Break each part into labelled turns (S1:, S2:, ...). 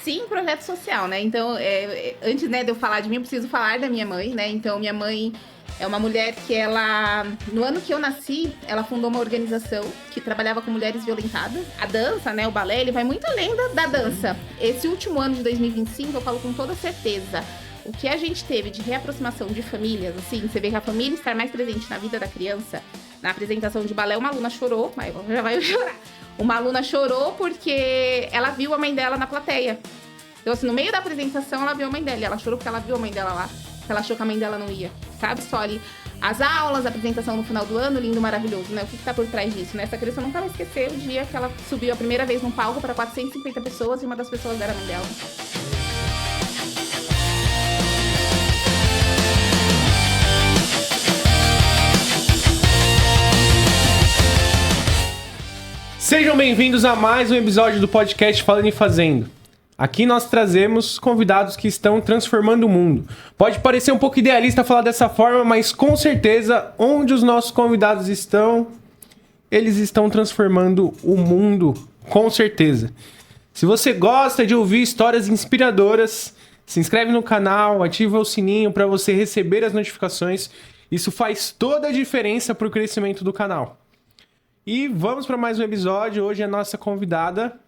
S1: nasci em projeto social, né? Então, antes, né, de eu falar de mim, eu preciso falar da minha mãe, né? Então, minha mãe é uma mulher que no ano que eu nasci, ela fundou uma organização que trabalhava com mulheres violentadas. A dança, né, o balé, ele vai muito além da dança. Esse último ano de 2025, eu falo com toda certeza, o que a gente teve de reaproximação de famílias, assim, você vê que a família estar mais presente na vida da criança. Na apresentação de balé, uma aluna chorou, mas já vai chorar. Uma aluna chorou porque ela viu a mãe dela na plateia. Então, assim, no meio da apresentação, ela viu a mãe dela. E ela chorou porque ela viu a mãe dela lá. Porque ela achou que a mãe dela não ia. Sabe? Só ali as aulas, a apresentação no final do ano, lindo, maravilhoso, né? O que tá por trás disso, né? Essa criança nunca vai esquecer o dia que ela subiu a primeira vez num palco para 450 pessoas e uma das pessoas era a mãe dela.
S2: Sejam bem-vindos a mais um episódio do podcast Falando e Fazendo. Aqui nós trazemos convidados que estão transformando o mundo. Pode parecer um pouco idealista falar dessa forma, mas com certeza, onde os nossos convidados estão, eles estão transformando o mundo, com certeza. Se você gosta de ouvir histórias inspiradoras, se inscreve no canal, ativa o sininho para você receber as notificações. Isso faz toda a diferença para o crescimento do canal. E vamos para mais um episódio. Hoje a nossa convidada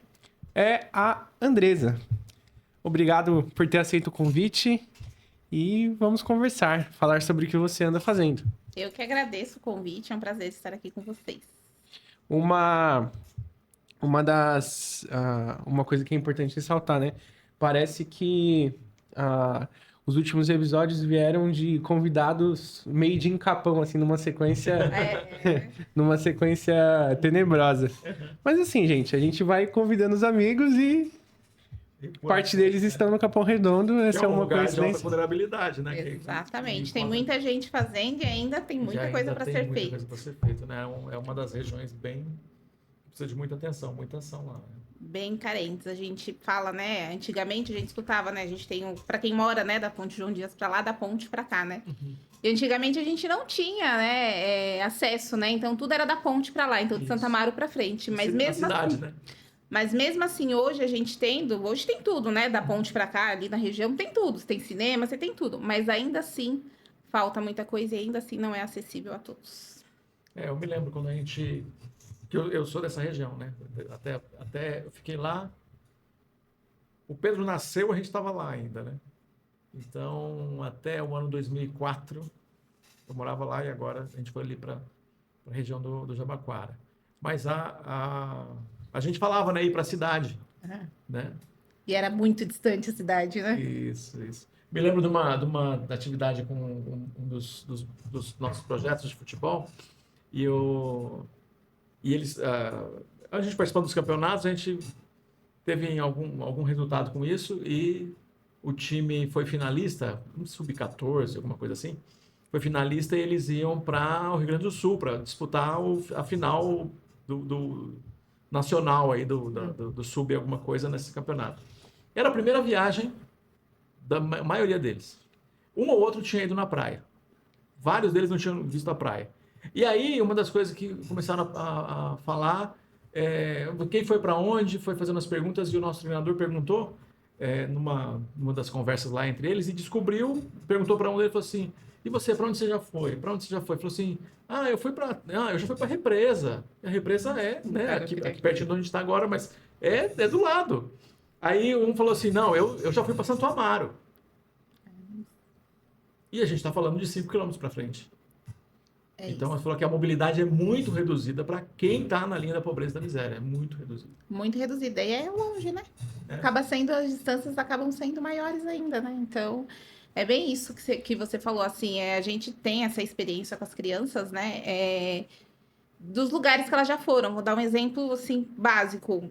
S2: é a Andresa. Obrigado por ter aceito o convite e vamos conversar, falar sobre o que você anda fazendo.
S1: Eu que agradeço o convite, é um prazer estar aqui com vocês.
S2: Uma coisa que é importante ressaltar, né? Parece que os últimos episódios vieram de convidados made in Capão, assim, numa sequência numa sequência tenebrosa. Mas assim, gente, a gente vai convidando os amigos e parte deles estão no Capão Redondo. Essa é uma coincidência.
S3: De alta vulnerabilidade, né?
S1: Exatamente. Tem muita gente fazendo e ainda tem muita coisa para ser feita.
S3: Coisa para ser feita, né? É uma das regiões bem precisa de muita atenção, muita ação lá. Né?
S1: Bem carentes. A gente fala, né? Antigamente a gente escutava, né? A gente tem, para quem mora, né, da Ponte João Dias para lá, da ponte para cá, né? Uhum. E antigamente a gente não tinha, né, acesso, né? Então tudo era da ponte para lá, então de Santa Amaro para frente. Mas mesmo assim, né? Mas mesmo assim, hoje a gente hoje tem tudo, né? Da ponte para cá, ali na região, tem tudo. Você tem cinema, você tem tudo. Mas ainda assim, falta muita coisa e ainda assim não é acessível a todos.
S3: Eu me lembro quando a gente... que eu sou dessa região, né? Até eu fiquei lá. O Pedro nasceu, a gente estava lá ainda, né? Então, até o ano 2004, eu morava lá e agora a gente foi ali para a região do Jabaquara. Mas a gente falava, né, ir para a cidade, né?
S1: E era muito distante a cidade, né?
S3: Isso. Me lembro de uma atividade com um dos nossos projetos de futebol e eles, a gente participando dos campeonatos, a gente teve algum resultado com isso e o time foi finalista, um sub-14, alguma coisa assim, foi finalista e eles iam para o Rio Grande do Sul para disputar a final do nacional aí do sub alguma coisa nesse campeonato. Era a primeira viagem da maioria deles. Um ou outro tinha ido na praia. Vários deles não tinham visto a praia. E aí, uma das coisas que começaram a falar, quem foi para onde, foi fazendo as perguntas e o nosso treinador perguntou, numa das conversas lá entre eles, e perguntou para um deles, falou assim, e você, para onde você já foi? Para onde você já foi? Falou assim, eu já fui para a Represa. A Represa né, aqui pertinho de onde a gente está agora, mas é do lado. Aí um falou assim, não, eu já fui para Santo Amaro. E a gente está falando de 5 quilômetros para frente. Então, ela falou que a mobilidade é muito reduzida para quem está na linha da pobreza e da miséria. É muito reduzida.
S1: Muito reduzida. E é longe, né? As distâncias acabam sendo maiores ainda, né? Então, é bem isso que você falou, assim, a gente tem essa experiência com as crianças, né? Dos lugares que elas já foram. Vou dar um exemplo, assim, básico.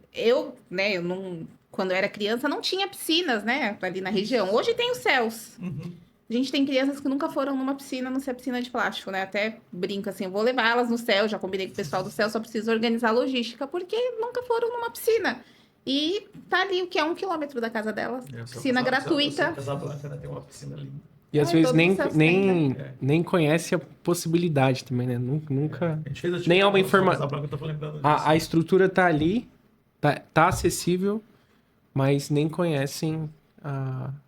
S1: Quando eu era criança, não tinha piscinas, né? Ali na região. Hoje tem os céus. Uhum. A gente tem crianças que nunca foram numa piscina, não sei a piscina de plástico, né? Até brinco assim, vou levar elas no céu, já combinei com o pessoal do céu, só preciso organizar a logística, porque nunca foram numa piscina. E tá ali o que é 1 quilômetro da casa delas. Piscina gratuita.
S3: Casablanca, né? Tem uma piscina ali.
S2: E às vezes nem conhece a possibilidade também, né? Nunca. Nem há uma informação. A estrutura tá ali, tá acessível, mas nem conhecem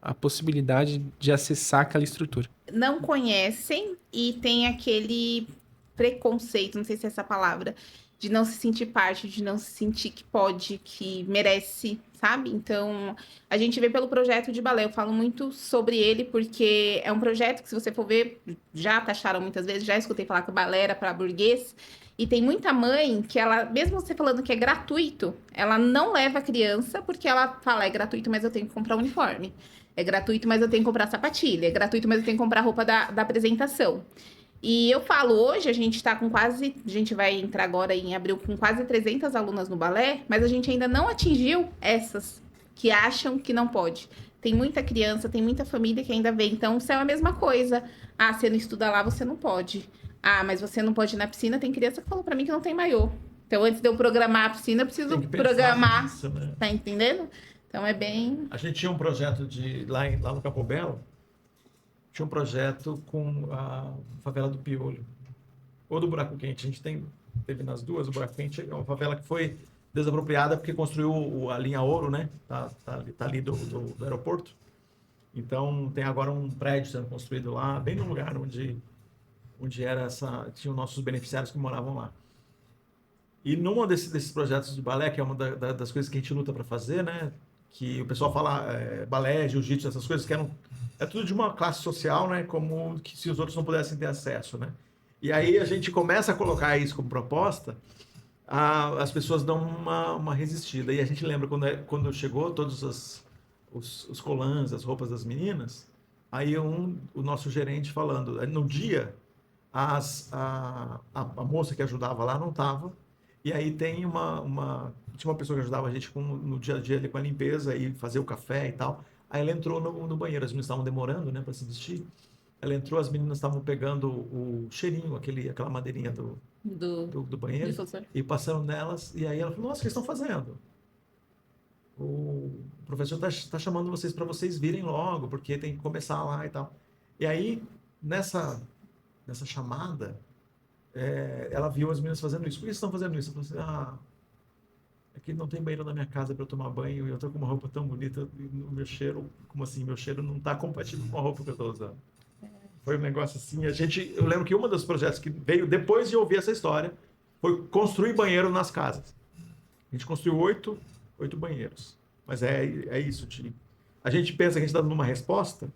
S2: a possibilidade de acessar aquela estrutura.
S1: Não conhecem e tem aquele preconceito, não sei se é essa palavra, de não se sentir parte, de não se sentir que pode, que merece, sabe? Então, a gente vê pelo projeto de balé, eu falo muito sobre ele porque é um projeto que, se você for ver, já taxaram muitas vezes, já escutei falar que o balé era para burguês, e tem muita mãe que ela, mesmo você falando que é gratuito, ela não leva a criança porque ela fala, é gratuito, mas eu tenho que comprar um uniforme. É gratuito, mas eu tenho que comprar sapatilha. É gratuito, mas eu tenho que comprar roupa da apresentação. E eu falo, hoje a gente tá com quase... A gente vai entrar agora em abril com quase 300 alunas no balé, mas a gente ainda não atingiu essas que acham que não pode. Tem muita criança, tem muita família que ainda vê. Então, isso é a mesma coisa. Ah, você não estuda lá, você não pode. Ah, mas você não pode ir na piscina. Tem criança que falou pra mim que não tem maiô. Então, antes de eu programar a piscina, eu preciso programar.
S3: Nisso, né?
S1: Tá entendendo? Então, é bem...
S3: A gente tinha um projeto lá no Campo Belo, tinha um projeto com a favela do Piolho, ou do Buraco Quente. A gente teve nas duas. O Buraco Quente é uma favela que foi desapropriada porque construiu a linha Ouro, né? Tá ali do aeroporto. Então, tem agora um prédio sendo construído lá, bem no lugar onde tinham nossos beneficiários que moravam lá. E num desses projetos de balé, que é uma das coisas que a gente luta para fazer, né? Que o pessoal fala balé, jiu-jitsu, essas coisas que é tudo de uma classe social, né? Como que se os outros não pudessem ter acesso, né? E aí a gente começa a colocar isso como proposta, as pessoas dão uma resistida. E a gente lembra quando chegou todos os colãs, as roupas das meninas, aí o nosso gerente falando, no dia, a moça que ajudava lá não estava, e aí tinha uma pessoa que ajudava a gente no dia a dia ali, com a limpeza e fazer o café e tal. Aí ela entrou no banheiro, as meninas estavam demorando, né, para se vestir. Ela entrou, as meninas estavam pegando o cheirinho, aquela madeirinha do banheiro, e passando nelas, e aí ela falou, nossa, o que estão fazendo? O professor tá chamando vocês para vocês virem logo, porque tem que começar lá e tal. E aí, nessa chamada, ela viu as meninas fazendo isso. Por que vocês estão fazendo isso? Ela falou assim, é que não tem banheiro na minha casa para eu tomar banho e eu tô com uma roupa tão bonita e o meu cheiro, como assim, meu cheiro não tá compatível com a roupa que eu tô usando. Foi um negócio assim, eu lembro que um dos projetos que veio depois de ouvir essa história foi construir banheiro nas casas. A gente construiu 8 banheiros. Mas é isso, Ti. A gente pensa que a gente está dando uma resposta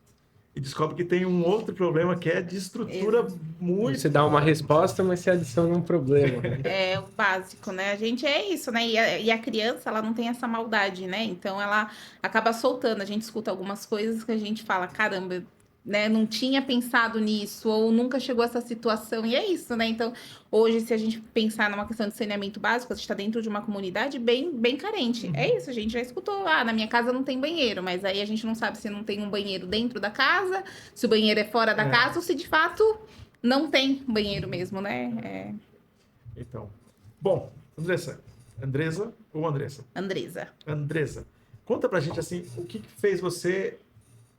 S3: e descobre que tem um outro problema que é de estrutura muito...
S2: Você dá uma resposta, mas você adiciona um problema.
S1: É o básico, né? A gente é isso, né? E a criança, ela não tem essa maldade, né? Então, ela acaba soltando. A gente escuta algumas coisas que a gente fala, caramba, né? Não tinha pensado nisso, ou nunca chegou a essa situação. E é isso, né? Então, hoje, se a gente pensar numa questão de saneamento básico, a gente está dentro de uma comunidade bem, bem carente.
S3: Uhum.
S1: É isso, a gente já escutou. Na minha casa não tem banheiro, mas aí a gente não sabe se não tem um banheiro dentro da casa, se o banheiro é fora da casa, ou se de fato não tem banheiro mesmo, né?
S3: Então, bom, Andresa ou Andressa?
S1: Andresa.
S3: Conta pra gente, assim, o que fez você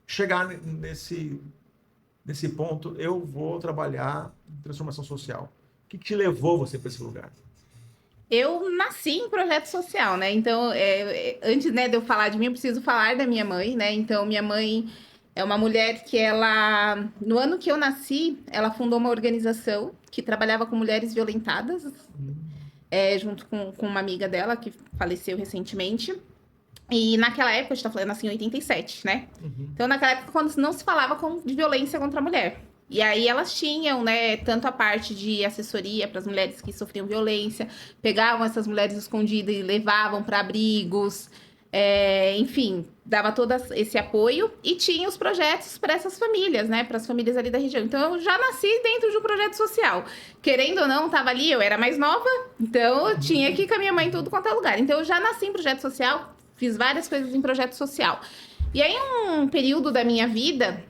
S3: chegar nesse ponto, eu vou trabalhar em transformação social. O que te levou você para esse lugar?
S1: Eu nasci em projeto social, né? Então, antes, né, de eu falar de mim, eu preciso falar da minha mãe, né? Então, minha mãe é uma mulher que no ano que eu nasci, ela fundou uma organização que trabalhava com mulheres violentadas, junto com uma amiga dela que faleceu recentemente. E naquela época, a gente tá falando assim, em 87, né?
S3: Uhum.
S1: Então, naquela época, quando não se falava de violência contra a mulher. E aí, elas tinham, né, tanto a parte de assessoria para as mulheres que sofriam violência, pegavam essas mulheres escondidas e levavam para abrigos, enfim, dava todo esse apoio. E tinha os projetos para essas famílias, né, para as famílias ali da região. Então, eu já nasci dentro de um projeto social. Querendo ou não, tava ali, eu era mais nova, então eu tinha que ir com a minha mãe em tudo quanto é lugar. Então, eu já nasci em projeto social. Fiz várias coisas em projeto social. E aí, um período da minha vida,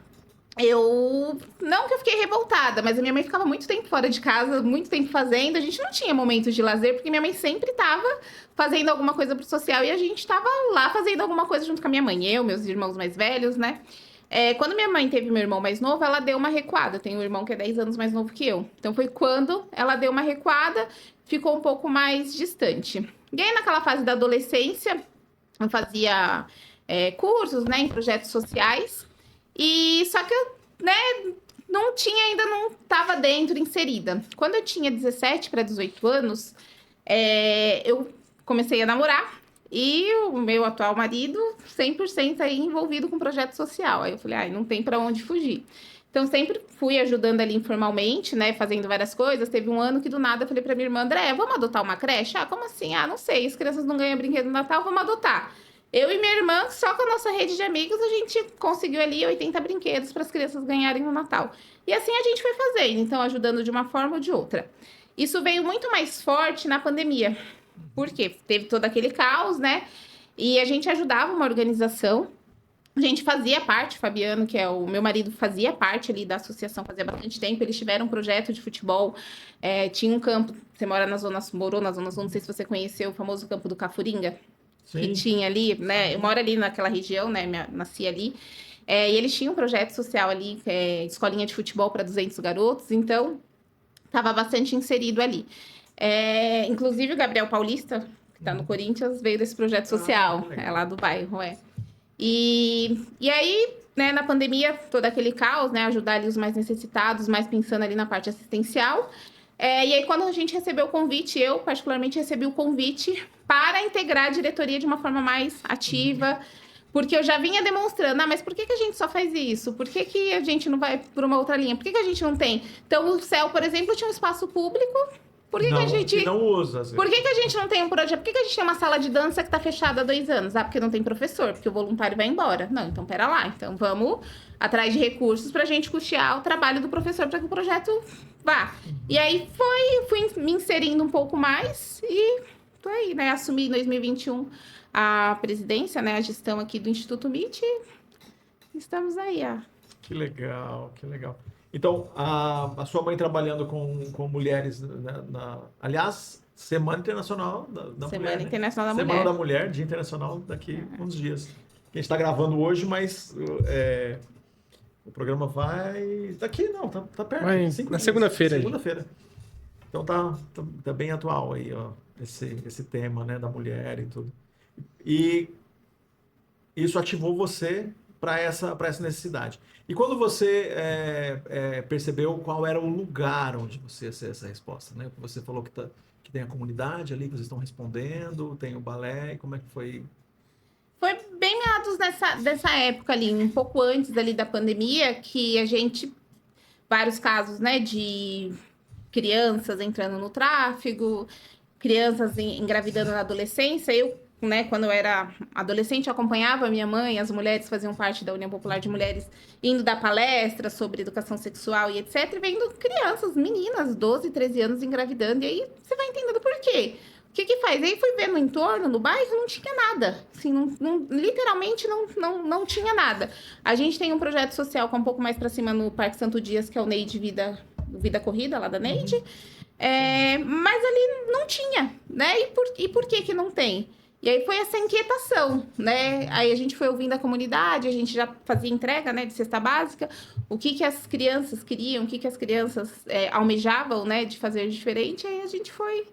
S1: não que eu fiquei revoltada, mas a minha mãe ficava muito tempo fora de casa, muito tempo fazendo. A gente não tinha momentos de lazer, porque minha mãe sempre estava fazendo alguma coisa pro social e a gente estava lá fazendo alguma coisa junto com a minha mãe. Eu, meus irmãos mais velhos, né? Quando minha mãe teve meu irmão mais novo, ela deu uma recuada. Tem um irmão que é 10 anos mais novo que eu. Então, foi quando ela deu uma recuada, ficou um pouco mais distante. E aí, naquela fase da adolescência, eu fazia cursos, né, em projetos sociais. E só que eu, né, não estava dentro, inserida. Quando eu tinha 17 para 18 anos, eu comecei a namorar e o meu atual marido 100% aí envolvido com projeto social. Aí eu falei, não tem para onde fugir. Então, sempre fui ajudando ali informalmente, né, fazendo várias coisas. Teve um ano que do nada eu falei para minha irmã, André, vamos adotar uma creche? Como assim? Não sei, as crianças não ganham brinquedo no Natal, vamos adotar. Eu e minha irmã, só com a nossa rede de amigos, a gente conseguiu ali 80 brinquedos para as crianças ganharem no Natal. E assim a gente foi fazendo, então ajudando de uma forma ou de outra. Isso veio muito mais forte na pandemia, porque teve todo aquele caos, né? E a gente ajudava uma organização. A gente fazia parte, Fabiano, que é o meu marido, fazia parte ali da associação fazia bastante tempo. Eles tiveram um projeto de futebol, tinha um campo, você morou na Zona Sul, não sei se você conheceu o famoso campo do Cafuringa,
S3: Sim.
S1: que tinha ali, né? Eu moro ali naquela região, né? Nasci ali. E eles tinham um projeto social ali, escolinha de futebol para 200 garotos, então estava bastante inserido ali. Inclusive o Gabriel Paulista, que está no Corinthians, veio desse projeto social, lá do bairro, E aí, né, na pandemia, todo aquele caos, né, ajudar ali os mais necessitados, mais pensando ali na parte assistencial. E aí, quando a gente recebeu o convite, eu particularmente recebi o convite para integrar a diretoria de uma forma mais ativa, porque eu já vinha demonstrando, mas por que a gente só faz isso? Por que a gente não vai por uma outra linha? Por que a gente não tem? Então, o CEL, por exemplo, tinha um espaço público. Por que a gente
S3: não usa? Às vezes.
S1: Por que a gente não tem um projeto? Por que a gente tem uma sala de dança que está fechada há 2 anos? Porque não tem professor, porque o voluntário vai embora. Não, então pera lá. Então vamos atrás de recursos para a gente custear o trabalho do professor para que o projeto vá. E aí fui me inserindo um pouco mais e tô aí, né? Assumi em 2021 a presidência, né? A gestão aqui do Instituto MIT e estamos aí,
S3: Que legal, que legal. Então, a sua mãe trabalhando com mulheres, aliás, Semana Internacional da Mulher.
S1: Semana Internacional da Mulher.
S3: Semana da Mulher, Dia Internacional daqui uns dias. A gente está gravando hoje, mas o programa vai... Daqui não, tá perto.
S2: Vai, na segunda-feira.
S3: Segunda-feira. Então tá bem atual aí, ó, esse tema, né, da mulher e tudo. E isso ativou você para essa necessidade. E quando você percebeu qual era o lugar onde você ia ser essa resposta, né? Você falou que tem a comunidade ali, que vocês estão respondendo, tem o balé, como é que foi?
S1: Foi bem meados dessa época ali, um pouco antes ali da pandemia, que a gente, vários casos, né, de crianças entrando no tráfego, crianças engravidando na adolescência. Eu, né, quando eu era adolescente, eu acompanhava a minha mãe, as mulheres faziam parte da União Popular de Mulheres, indo dar palestras sobre educação sexual e etc, e vendo crianças, meninas, 12, 13 anos engravidando, e aí você vai entendendo por quê. O que faz? Aí fui ver no entorno, no bairro, não tinha nada. Assim, literalmente não tinha nada. A gente tem um projeto social que é um pouco mais para cima no Parque Santo Dias, que é o Neide Vida Corrida, lá da Neide. Mas ali não tinha, né? E por que não tem? E aí foi essa inquietação, né? Aí a gente foi ouvindo a comunidade, a gente já fazia entrega, né, de cesta básica, o que as crianças queriam, o que as crianças almejavam, né, de fazer diferente. Aí a gente foi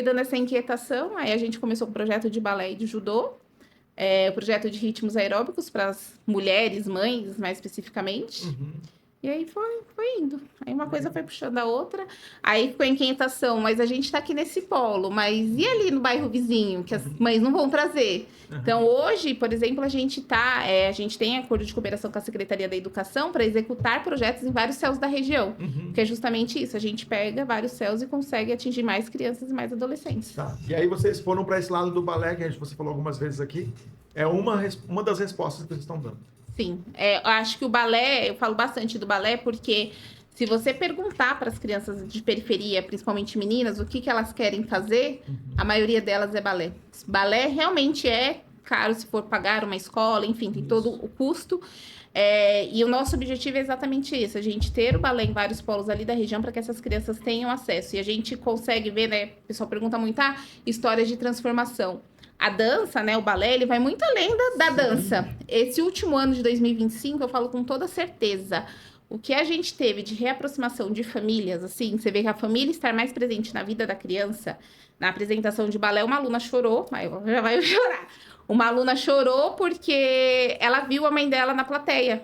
S1: dando essa inquietação. Aí a gente começou com o projeto de balé e de judô, o projeto de ritmos aeróbicos para as mulheres, mães, mais especificamente. E aí foi indo. Aí uma coisa foi puxando a outra. Aí ficou inquietação, mas a gente tá aqui nesse polo. Mas e ali no bairro vizinho, que as mães não vão trazer? Então, hoje, por exemplo, a gente tem acordo de cooperação com a Secretaria da Educação para executar projetos em vários CELs da região. Que é justamente isso. A gente pega vários CELs e consegue atingir mais crianças e mais adolescentes.
S3: Tá. E aí vocês foram para esse lado do balé, que você falou algumas vezes aqui. É uma das respostas que vocês estão dando.
S1: Sim, eu acho que o balé, eu falo bastante do balé porque se você perguntar para as crianças de periferia, principalmente meninas, o que elas querem fazer, a maioria delas é balé. Balé realmente é caro se for pagar uma escola, enfim, tem todo o custo. E o nosso objetivo é exatamente isso, a gente ter o balé em vários polos ali da região para que essas crianças tenham acesso. E a gente consegue ver, né, o pessoal pergunta muito, histórias de transformação. A dança, né, o balé, ele vai muito além da dança. Esse último ano de 2025, eu falo com toda certeza, o que a gente teve de reaproximação de famílias, assim, você vê que a família estar mais presente na vida da criança, na apresentação de balé, uma aluna chorou, mas já vai chorar. Uma aluna chorou porque ela viu a mãe dela na plateia.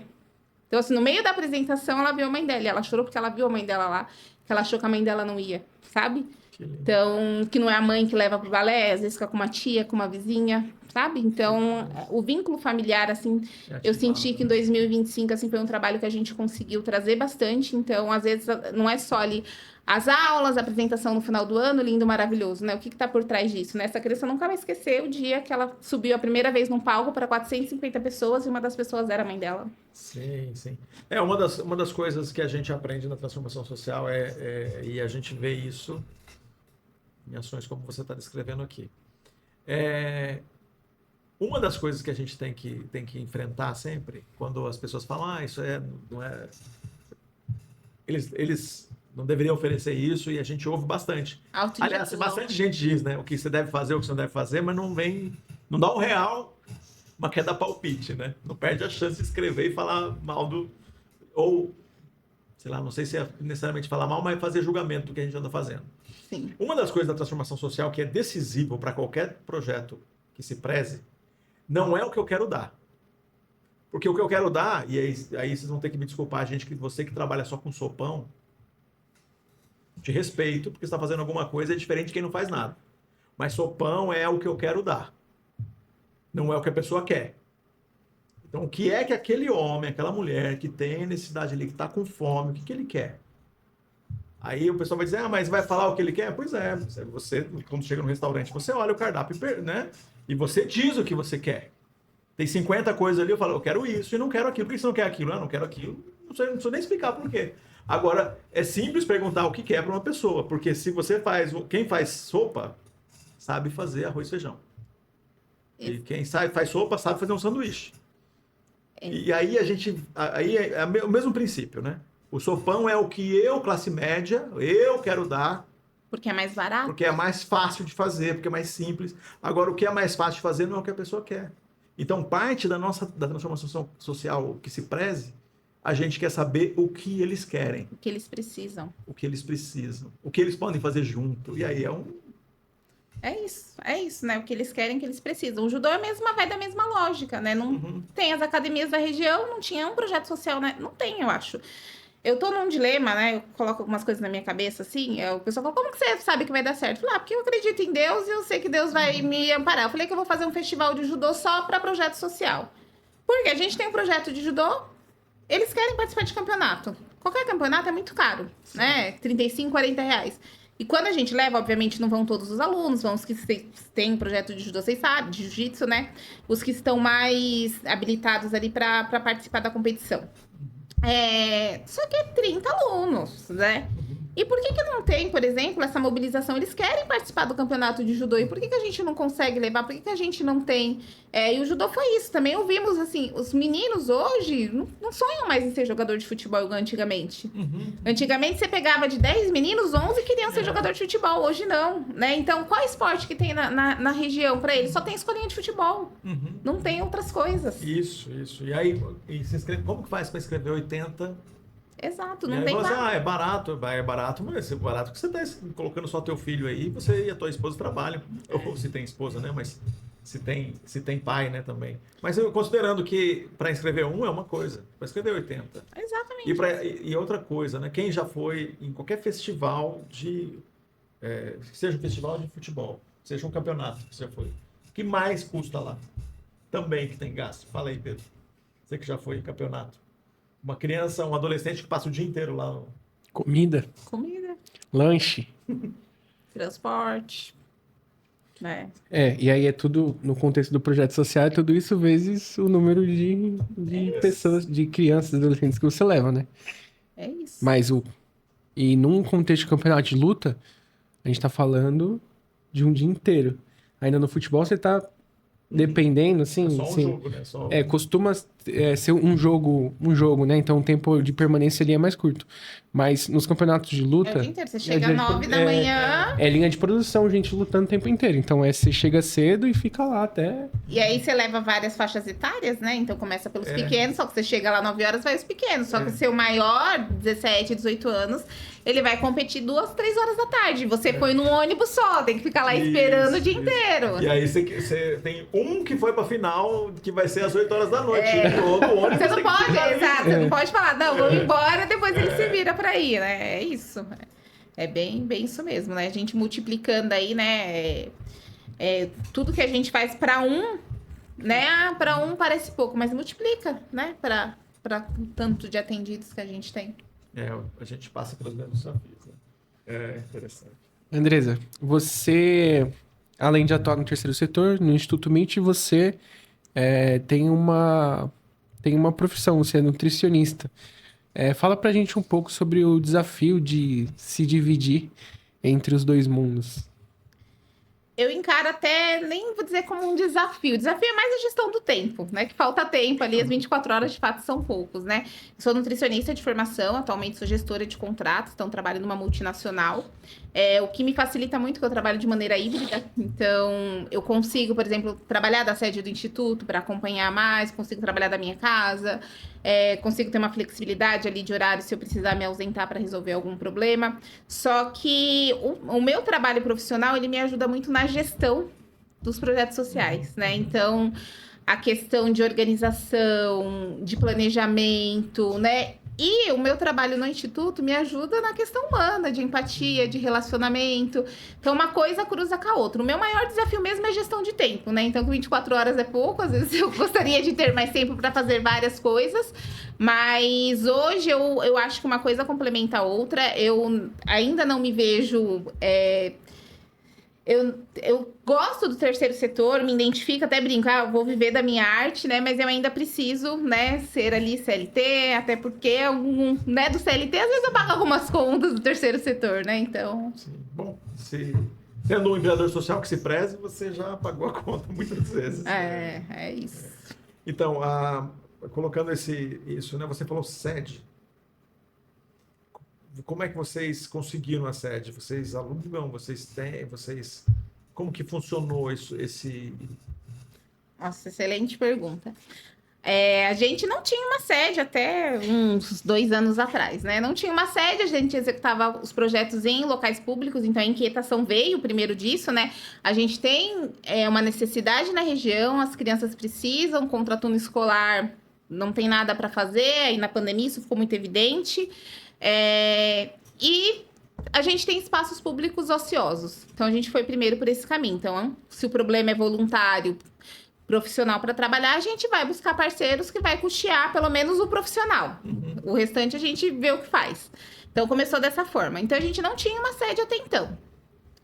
S1: Então, assim, no meio da apresentação, ela viu a mãe dela. E ela chorou porque ela viu a mãe dela lá, que ela achou que a mãe dela não ia, sabe? Então, que não é a mãe que leva pro balé, às vezes fica com uma tia, com uma vizinha, sabe? Então, o vínculo familiar, assim, eu senti que em 2025, assim, foi um trabalho que a gente conseguiu trazer bastante. Então, às vezes, não é só ali as aulas, a apresentação no final do ano, lindo, maravilhoso, né? O que tá por trás disso, né? Essa criança nunca vai esquecer o dia que ela subiu a primeira vez num palco para 450 pessoas e uma das pessoas era a mãe dela.
S3: Sim, sim. Uma das coisas que a gente aprende na transformação social e a gente vê isso em ações como você está descrevendo aqui. Uma das coisas que a gente tem que enfrentar sempre, quando as pessoas falam, isso não é... Eles não deveriam oferecer isso, e a gente ouve bastante. Aliás, bastante gente diz, né, o que você deve fazer, o que você não deve fazer, mas não dá um real, mas quer dar palpite, né? Não perde a chance de escrever e falar mal ou, sei lá, não sei se é necessariamente falar mal, mas fazer julgamento do que a gente anda fazendo.
S1: Sim.
S3: Uma das coisas da transformação social que é decisivo para qualquer projeto que se preze, não é o que eu quero dar. Porque o que eu quero dar, e aí vocês vão ter que me desculpar, você que trabalha só com sopão, te respeito, porque você está fazendo alguma coisa é diferente de quem não faz nada. Mas sopão é o que eu quero dar. Não é o que a pessoa quer. Então, o que é que aquele homem, aquela mulher que tem necessidade ali, que está com fome, o que ele quer? Aí o pessoal vai dizer, mas vai falar o que ele quer? Pois é, você, quando chega no restaurante, você olha o cardápio, né? E você diz o que você quer. Tem 50 coisas ali, eu falo, eu quero isso e não quero aquilo. Por que você não quer aquilo? Eu não quero aquilo. Não preciso nem explicar por quê. Agora, é simples perguntar o que quer para uma pessoa, porque se você quem faz sopa, sabe fazer arroz e feijão. E quem faz sopa, sabe fazer um sanduíche. E aí é o mesmo princípio, né? O sopão é o que eu, classe média, eu quero dar.
S1: Porque é mais barato.
S3: Porque é mais fácil de fazer, porque é mais simples. Agora, o que é mais fácil de fazer não é o que a pessoa quer. Então, parte da transformação social que se preze, a gente quer saber o que eles querem.
S1: O que eles precisam.
S3: O que eles precisam. O que eles podem fazer junto. E aí
S1: É isso, né? O que eles querem, o que eles precisam. O judô vai da mesma lógica, né? Não tem as academias da região, não tinha um projeto social, né? Não tem, eu acho. Eu tô num dilema, né? Eu coloco algumas coisas na minha cabeça, assim. O pessoal fala, como que você sabe que vai dar certo? Eu falo, porque eu acredito em Deus e eu sei que Deus vai me amparar. Eu falei que eu vou fazer um festival de judô só para projeto social. Porque a gente tem um projeto de judô, eles querem participar de campeonato. Qualquer campeonato é muito caro, né? 35, 40 reais. E quando a gente leva, obviamente, não vão todos os alunos, vão os que têm projeto de judô, vocês sabem, de jiu-jitsu, né? Os que estão mais habilitados ali para participar da competição. Só que é 30 alunos, né? E por que não tem, por exemplo, essa mobilização? Eles querem participar do campeonato de judô. E por que a gente não consegue levar? Por que a gente não tem? E o judô foi isso. Também ouvimos, assim, os meninos hoje não sonham mais em ser jogador de futebol igual antigamente. Antigamente, você pegava de 10 meninos, 11 queriam ser jogador de futebol. Hoje não, né? Então, qual esporte que tem na região para eles? Só tem escolinha de futebol. Não tem outras coisas.
S3: Isso. E aí, como que faz para escrever 80...
S1: Exato, não tem
S3: é barato, mas é barato que você está colocando só teu filho aí, você e a tua esposa trabalham. Ou se tem esposa, né? Mas se tem pai, né, também. Mas eu considerando que para escrever é uma coisa, para escrever 80.
S1: Exatamente.
S3: E outra coisa, né? Quem já foi em qualquer festival seja um festival de futebol, seja um campeonato que você já foi, o que mais custa lá? Também que tem gasto. Fala aí, Pedro. Você que já foi em campeonato. Uma criança, um adolescente que passa o dia inteiro lá.
S2: Comida. Lanche.
S1: Transporte. Né?
S2: E aí é tudo, no contexto do projeto social, é tudo isso vezes o número de pessoas, de crianças, adolescentes que você leva, né?
S1: É isso.
S2: Mas e num contexto de campeonato de luta, a gente tá falando de um dia inteiro. Ainda no futebol você tá dependendo, assim...
S3: É só um jogo, né?
S2: Costuma ser um jogo, né? Então o tempo de permanência ali é mais curto. Mas nos campeonatos de luta...
S1: É o dia inteiro. Você chega às 9 da manhã...
S2: É linha de produção, gente lutando o tempo inteiro. Então você chega cedo e fica lá até...
S1: E aí você leva várias faixas etárias, né? Então começa pelos pequenos, só que você chega lá 9 horas, vai os pequenos. Só que o seu maior, 17, 18 anos, ele vai competir 2, 3 horas da tarde. Você foi num ônibus só, tem que ficar lá esperando o dia inteiro.
S4: E aí você tem um que foi pra final, que vai ser às 8 horas da noite. Todo ônibus
S1: Você não pode, exato, você não pode falar, não, vamos embora, depois ele se vira pra ir, né? É isso. É bem isso mesmo, né? A gente multiplicando aí, né? Tudo que a gente faz pra um, né? Pra um parece pouco, mas multiplica, né? Pra o tanto de atendidos que a gente tem.
S4: A gente passa pelos mesmos desafios. Né? É interessante.
S2: Andresa, você, além de atuar no terceiro setor, no Instituto MIT, você tem uma profissão, você é nutricionista. Fala pra gente um pouco sobre o desafio de se dividir entre os dois mundos.
S1: Eu encaro até, nem vou dizer como um desafio. O desafio é mais a gestão do tempo, né? Que falta tempo ali, as 24 horas de fato são poucos, né? Eu sou nutricionista de formação, atualmente sou gestora de contratos, então trabalho numa multinacional. O que me facilita muito é que eu trabalho de maneira híbrida, então eu consigo, por exemplo, trabalhar da sede do instituto para acompanhar mais, consigo trabalhar da minha casa, consigo ter uma flexibilidade ali de horário se eu precisar me ausentar para resolver algum problema. Só que o meu trabalho profissional, ele me ajuda muito na gestão dos projetos sociais, né? Então, a questão de organização, de planejamento, né? E o meu trabalho no Instituto me ajuda na questão humana, de empatia, de relacionamento. Então, uma coisa cruza com a outra. O meu maior desafio mesmo é gestão de tempo, né? Então, 24 horas é pouco. Às vezes, eu gostaria de ter mais tempo para fazer várias coisas. Mas, hoje, eu acho que uma coisa complementa a outra. Eu ainda não me vejo... Eu gosto do terceiro setor, me identifico, até brinco, eu vou viver da minha arte, né? Mas eu ainda preciso, né, ser ali CLT, até porque né, do CLT, às vezes eu pago algumas contas do terceiro setor, né? Então...
S4: Sim. Bom, sendo um empreendedor social que se preze, você já pagou a conta muitas vezes.
S1: É isso.
S4: Então, colocando isso, né? Você falou sede. Como é que vocês conseguiram a sede? Vocês alugam? Como que funcionou isso?
S1: Nossa, excelente pergunta. A gente não tinha uma sede até uns 2 anos atrás, né? Não tinha uma sede, a gente executava os projetos em locais públicos, então a inquietação veio primeiro disso, né? A gente tem uma necessidade na região, as crianças precisam, contraturno escolar não tem nada para fazer, aí na pandemia isso ficou muito evidente. E a gente tem espaços públicos ociosos. Então, a gente foi primeiro por esse caminho. Então, se o problema é voluntário, profissional para trabalhar, a gente vai buscar parceiros que vai custear pelo menos o profissional. Uhum. O restante a gente vê o que faz. Então, começou dessa forma. Então, a gente não tinha uma sede até então.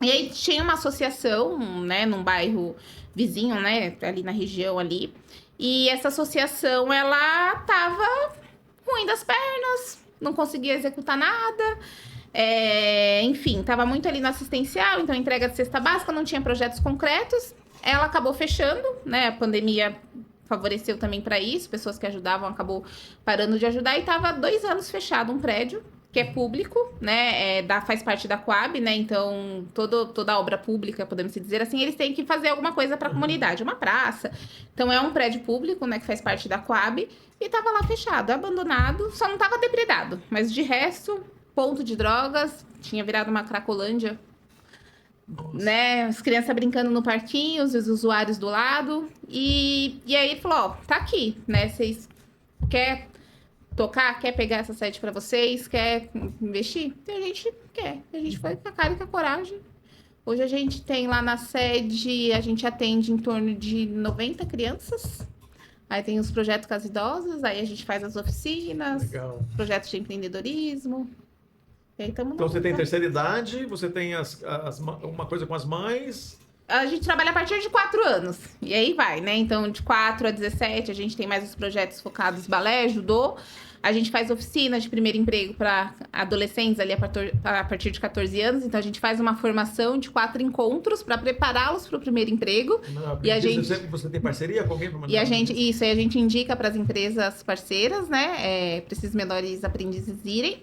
S1: E aí, tinha uma associação, né, num bairro vizinho, né, ali na região ali. E essa associação, ela tava ruim das pernas, não conseguia executar nada, enfim, estava muito ali no assistencial, então entrega de cesta básica, não tinha projetos concretos, ela acabou fechando, né, a pandemia favoreceu também para isso, pessoas que ajudavam acabou parando de ajudar, e estava 2 anos fechado um prédio, que é público, né, faz parte da Coab, né, então toda obra pública, podemos dizer assim, eles têm que fazer alguma coisa para a comunidade, uma praça, então é um prédio público, né, que faz parte da Coab, e estava lá fechado, abandonado, só não estava depredado, mas de resto, ponto de drogas, tinha virado uma cracolândia, né, as crianças brincando no parquinho, os usuários do lado, e aí ele falou, ó, tá aqui, né, vocês querem tocar, quer pegar essa sede para vocês, quer investir? E a gente quer. A gente foi com a cara e com a coragem. Hoje a gente tem lá na sede, a gente atende em torno de 90 crianças. Aí tem os projetos com as idosas, aí a gente faz as oficinas,
S4: legal,
S1: projetos de empreendedorismo. E aí
S4: então você tem terceira idade, você tem uma coisa com as mães...
S1: A gente trabalha a partir de 4 anos. E aí vai, né? Então, de 4 a 17, a gente tem mais os projetos focados em balé, judô. A gente faz oficinas de primeiro emprego para adolescentes ali a partir de 14 anos. Então, a gente faz uma formação de 4 encontros para prepará-los para o primeiro emprego.
S4: E a gente... Você tem parceria com alguém?
S1: E a gente indica para as empresas parceiras, né? Para esses menores aprendizes irem.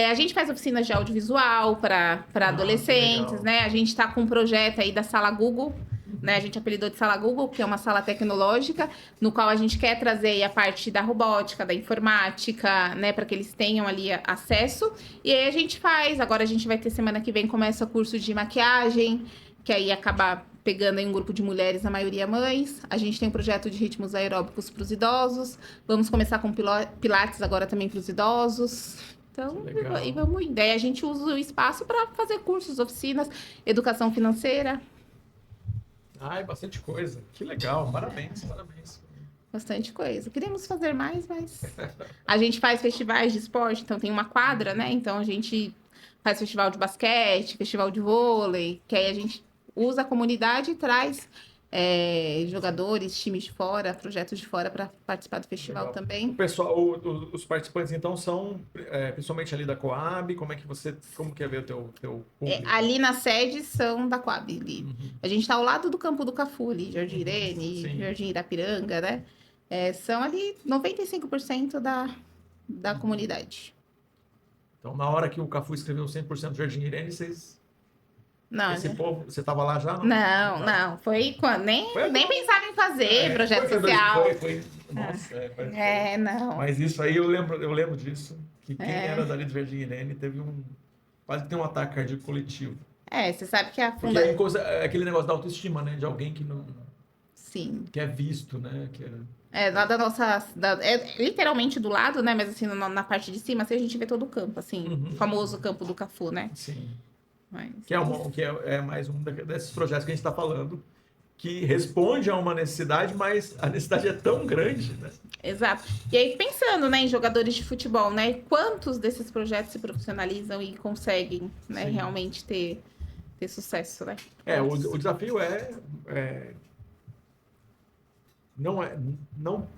S1: A gente faz oficinas de audiovisual para adolescentes, né? A gente está com um projeto aí da Sala Google, né? A gente apelidou de sala Google, que é uma sala tecnológica, no qual a gente quer trazer a parte da robótica, da informática, né? Para que eles tenham ali acesso. E aí a gente faz. Agora a gente vai ter semana que vem, começa o curso de maquiagem, que aí acaba pegando aí um grupo de mulheres, a maioria mães. A gente tem um projeto de ritmos aeróbicos para os idosos. Vamos começar com pilates agora também para os idosos. Então, e vamos indo. Daí a gente usa o espaço para fazer cursos, oficinas, educação financeira.
S4: Ai, bastante coisa. Que legal. Parabéns, parabéns.
S1: Bastante coisa. Queríamos fazer mais, mas... A gente faz festivais de esporte, então tem uma quadra, né? Então a gente faz festival de basquete, festival de vôlei, que aí a gente usa a comunidade e traz jogadores, times de fora, projetos de fora para participar do festival
S4: Legal.
S1: também.
S4: O pessoal, os participantes, então, são principalmente ali da Coab. Como que é ver o teu público?
S1: Ali na sede são da Coab. Ali. A gente está ao lado do campo do Cafu, ali, Jardim Irene,
S4: Sim.
S1: Jardim Irapiranga, né? São ali 95% da comunidade.
S4: Então, na hora que o Cafu escreveu 100% do Jardim Irene,
S1: Não,
S4: esse povo, você estava lá já?
S1: não. Foi quando nem pensava em fazer projeto
S4: foi
S1: social.
S4: Nossa,
S1: Não.
S4: Mas isso aí eu lembro disso. Que quem era dali do Jardim Irene quase que tem um ataque cardíaco coletivo.
S1: Você sabe que a
S4: Porque
S1: fundação...
S4: é aquele negócio da autoestima, né? De alguém que não...
S1: Sim.
S4: Que é visto, né?
S1: Lá da nossa... literalmente do lado, né? Mas assim, na parte de cima, assim, a gente vê todo o campo, assim. O famoso campo do Cafu, né?
S4: Sim.
S1: Mas...
S4: Que é mais um desses projetos que a gente está falando, que responde a uma necessidade, mas a necessidade é tão grande, né?
S1: Exato. E aí, pensando, né, em jogadores de futebol, né? Quantos desses projetos se profissionalizam e conseguem, né, realmente ter sucesso, né?
S4: O desafio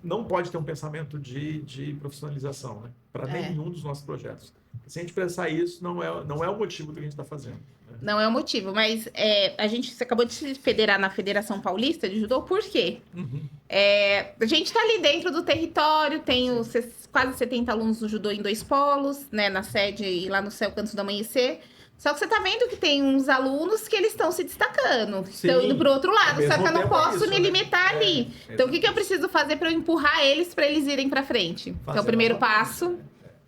S4: não pode ter um pensamento de profissionalização, né? Para nenhum dos nossos projetos. Se a gente pensar isso, não é o motivo do que a gente está fazendo. Né?
S1: Não é o motivo, mas você acabou de se federar na Federação Paulista de Judô, por quê? A gente está ali dentro do território, tem quase 70 alunos do judô em 2 polos, né? Na sede e lá no Céu Canto do Amanhecer. Só que você tá vendo que tem uns alunos que eles estão se destacando, estão indo pro outro lado, só que eu não posso me limitar ali. Então, o que eu preciso fazer para eu empurrar eles para eles irem para frente? Então, o primeiro passo,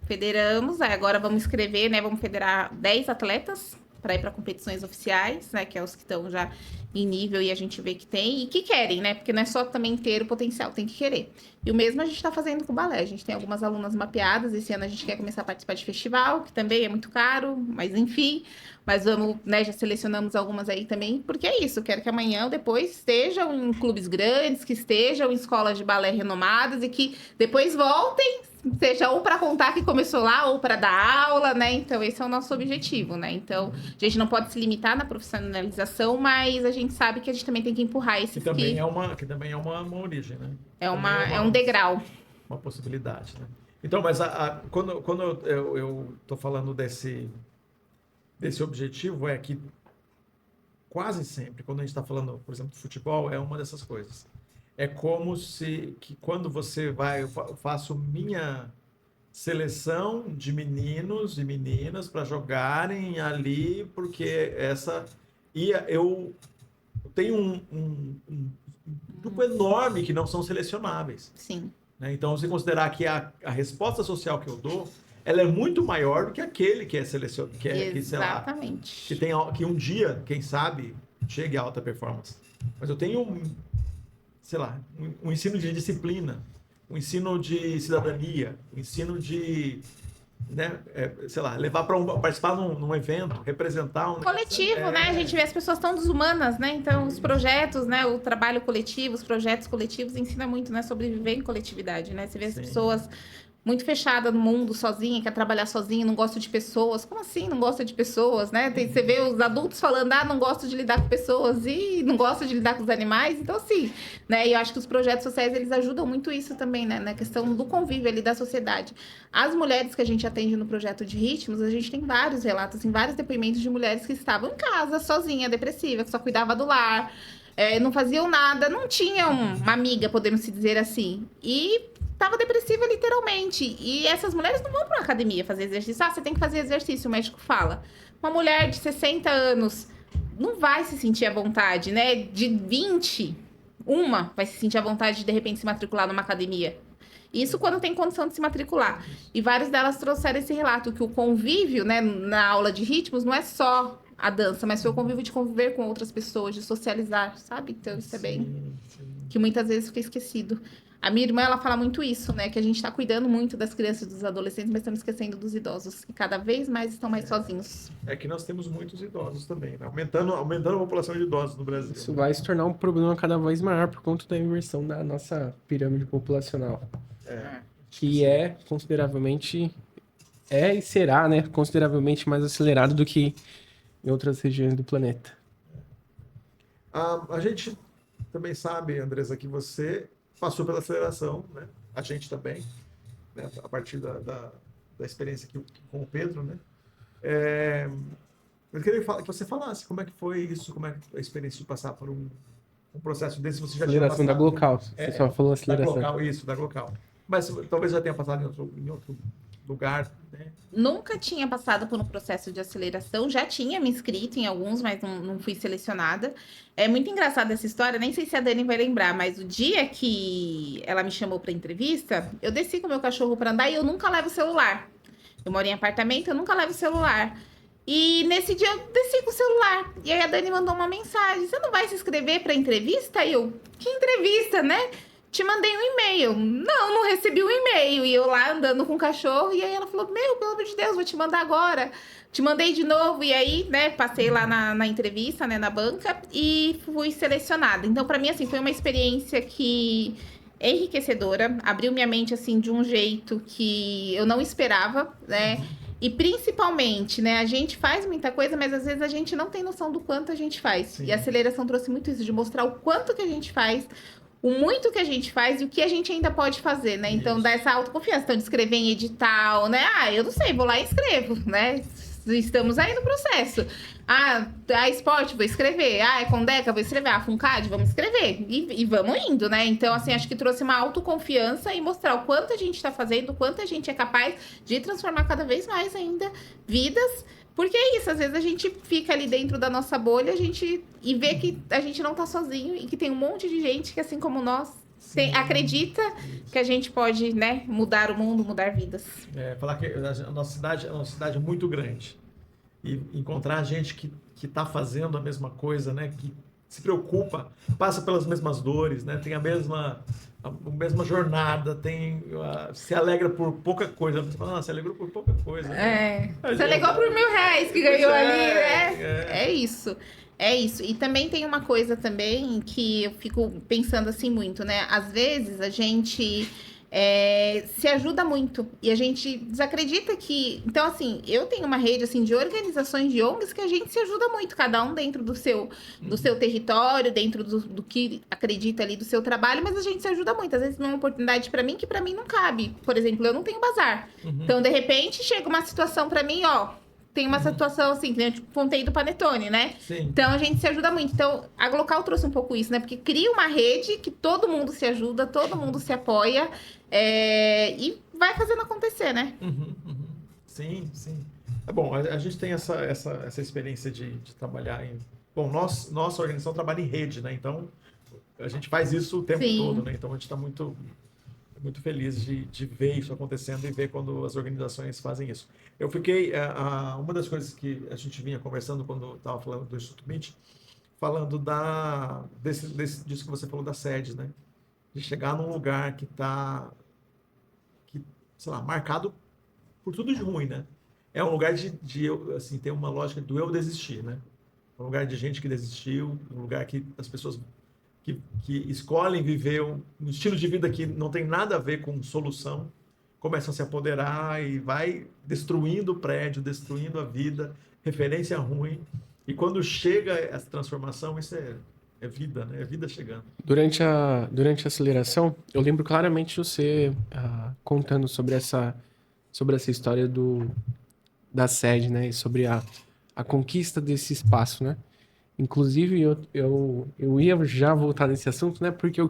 S1: federamos, agora vamos escrever, né? Vamos federar 10 atletas para ir para competições oficiais, né? Que é os que estão já em nível e a gente vê que tem e que querem, né? Porque não é só também ter o potencial, tem que querer. E o mesmo a gente está fazendo com o balé. A gente tem algumas alunas mapeadas. Esse ano a gente quer começar a participar de festival, que também é muito caro, mas enfim. Mas vamos, né? Já selecionamos algumas aí também, porque é isso. Quero que amanhã ou depois estejam em clubes grandes, que estejam em escolas de balé renomadas e que depois voltem, seja ou para contar que começou lá ou para dar aula, né? Então, esse é o nosso objetivo, né? Então, a gente não pode se limitar na profissionalização, mas a gente sabe que a gente também tem que empurrar esses
S4: que também é uma origem, né?
S1: É um degrau.
S4: Uma possibilidade, né? Então, mas quando eu tô falando desse objetivo, é que quase sempre, quando a gente está falando, por exemplo, de futebol, é uma dessas coisas. É como que quando você eu faço minha seleção de meninos e meninas para jogarem ali, porque eu tenho um grupo enorme que não são selecionáveis.
S1: Sim.
S4: Né? Então, se considerar que a resposta social que eu dou, ela é muito maior do que aquele que é selecionado,
S1: Exatamente.
S4: Que um dia, quem sabe, chegue a alta performance. Mas eu tenho um ensino de disciplina, um ensino de cidadania, um ensino de, né, levar para participar num evento, representar um
S1: coletivo, né? A gente vê as pessoas tão desumanas, né? Então, os projetos, né? O trabalho coletivo, os projetos coletivos ensina muito, né? Sobre viver em coletividade, né? Você vê as pessoas muito fechada no mundo, sozinha, quer trabalhar sozinha, não gosta de pessoas. Como assim não gosta de pessoas, né? Você vê os adultos falando, não gosto de lidar com pessoas e não gosta de lidar com os animais. Então, assim, né? E eu acho que os projetos sociais, eles ajudam muito isso também, né? Na questão do convívio ali da sociedade. As mulheres que a gente atende no projeto de ritmos, a gente tem vários relatos, assim, vários depoimentos de mulheres que estavam em casa, sozinha, depressiva, que só cuidava do lar, não faziam nada, não tinham uma amiga, podemos se dizer assim. E estava depressiva literalmente. E essas mulheres não vão para uma academia fazer exercício. Você tem que fazer exercício, o médico fala. Uma mulher de 60 anos, não vai se sentir à vontade, né? De 20, uma vai se sentir à vontade de repente se matricular numa academia. Isso quando tem condição de se matricular. E várias delas trouxeram esse relato, que o convívio, né, na aula de ritmos não é só a dança, mas foi o convívio de conviver com outras pessoas, de socializar, sabe? Então isso é bem... que muitas vezes fica esquecido. A minha irmã, ela fala muito isso, né? Que a gente tá cuidando muito das crianças e dos adolescentes, mas estamos esquecendo dos idosos, que cada vez mais estão mais sozinhos.
S4: É que nós temos muitos idosos também, né? Aumentando a população de idosos no Brasil.
S2: Isso vai se tornar um problema cada vez maior por conta da inversão da nossa pirâmide populacional. Que é consideravelmente... e será, né? Consideravelmente mais acelerado do que em outras regiões do planeta.
S4: A gente também sabe, Andressa, que você passou pela aceleração, né? A gente também, né? A partir da experiência aqui com o Pedro, né? Eu queria que você falasse como é que foi isso, como é a experiência de passar por um processo desse. Você já
S2: Aceleração
S4: tinha
S2: da
S4: passado,
S2: Glocal. Você só falou aceleração.
S4: Da Glocal, isso, da Glocal. Mas talvez já tenha passado em outro lugar, né?
S1: Nunca tinha passado por um processo de aceleração, já tinha me inscrito em alguns, mas não fui selecionada. É muito engraçada essa história, nem sei se a Dani vai lembrar, mas o dia que ela me chamou para entrevista, eu desci com o meu cachorro para andar e eu nunca levo celular. Eu moro em apartamento, eu nunca levo celular. E nesse dia eu desci com o celular. E aí a Dani mandou uma mensagem: você não vai se inscrever para entrevista? E eu, que entrevista, né? Te mandei um e-mail. Não recebi um e-mail. E eu lá andando com o cachorro. E aí ela falou, pelo amor de Deus, vou te mandar agora. Te mandei de novo. E aí, né, passei lá na entrevista, né, na banca. E fui selecionada. Então, pra mim, assim, foi uma experiência que... enriquecedora. Abriu minha mente, assim, de um jeito que eu não esperava, né? E principalmente, né, a gente faz muita coisa, mas às vezes a gente não tem noção do quanto a gente faz.
S4: Sim.
S1: E a aceleração trouxe muito isso, de mostrar o quanto que a gente faz, o muito que a gente faz e o que a gente ainda pode fazer, né? Então, dá essa autoconfiança. Então, de escrever em edital, né? Eu não sei, vou lá e escrevo, né? Estamos aí no processo. A esporte, vou escrever. É Condeca, vou escrever. Funcad, vamos escrever. E vamos indo, né? Então, assim, acho que trouxe uma autoconfiança e mostrar o quanto a gente está fazendo, o quanto a gente é capaz de transformar cada vez mais ainda vidas. Porque é isso, às vezes a gente fica ali dentro da nossa bolha e vê que a gente não tá sozinho e que tem um monte de gente que, assim como nós, acredita que a gente pode, né, mudar o mundo, mudar vidas.
S4: Falar que a nossa cidade é uma cidade muito grande. E encontrar gente que tá fazendo a mesma coisa, né, que se preocupa, passa pelas mesmas dores, né, tem a mesma jornada, se alegra por pouca coisa. Você fala, se alegrou por pouca coisa.
S1: Você alegrou por R$1.000 que ganhou ali, né? É isso. É isso. E também tem uma coisa também que eu fico pensando assim muito, né? Às vezes a gente se ajuda muito e a gente desacredita que... Então, assim, eu tenho uma rede assim, de organizações de ONGs que a gente se ajuda muito, cada um dentro do seu território, dentro do que acredita ali do seu trabalho, mas a gente se ajuda muito. Às vezes, numa oportunidade para mim que para mim não cabe. Por exemplo, eu não tenho bazar. Então, de repente, chega uma situação para mim, tem uma situação assim, que eu contei do Panetone, né?
S4: Sim.
S1: Então, a gente se ajuda muito. Então, a Glocal trouxe um pouco isso, né? Porque cria uma rede que todo mundo se ajuda, todo mundo se apoia e vai fazendo acontecer, né?
S4: Sim. Bom, a gente tem essa experiência de trabalhar em... Bom, nossa organização trabalha em rede, né? Então, a gente faz isso o tempo todo, né? Então, a gente está muito feliz de ver isso acontecendo e ver quando as organizações fazem isso. Eu fiquei... uma das coisas que a gente vinha conversando quando estava falando do Instituto MIT, falando disso que você falou da sede, né? De chegar num lugar que está, sei lá, marcado por tudo de ruim, né? É um lugar de assim, tem uma lógica do eu desistir, né? É um lugar de gente que desistiu, um lugar que as pessoas que escolhem viver um estilo de vida que não tem nada a ver com solução, começam a se apoderar e vai destruindo o prédio, destruindo a vida, referência ruim. E quando chega essa transformação, isso é vida, né? É vida chegando. Durante
S2: a aceleração, eu lembro claramente você contando sobre essa história da sede, né? E sobre a conquista desse espaço, né? Inclusive, eu ia já voltar nesse assunto, né? Porque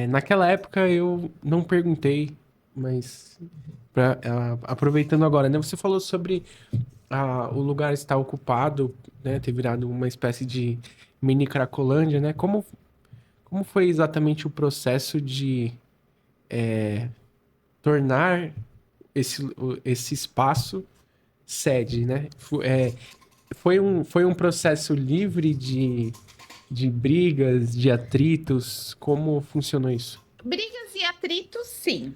S2: naquela época eu não perguntei, mas aproveitando agora, né? Você falou sobre o lugar está ocupado, né? Ter virado uma espécie de mini Cracolândia, né? Como foi exatamente o processo de tornar esse espaço sede, né? Foi um processo livre de brigas, de atritos? Como funcionou isso?
S1: Brigas e atritos, sim.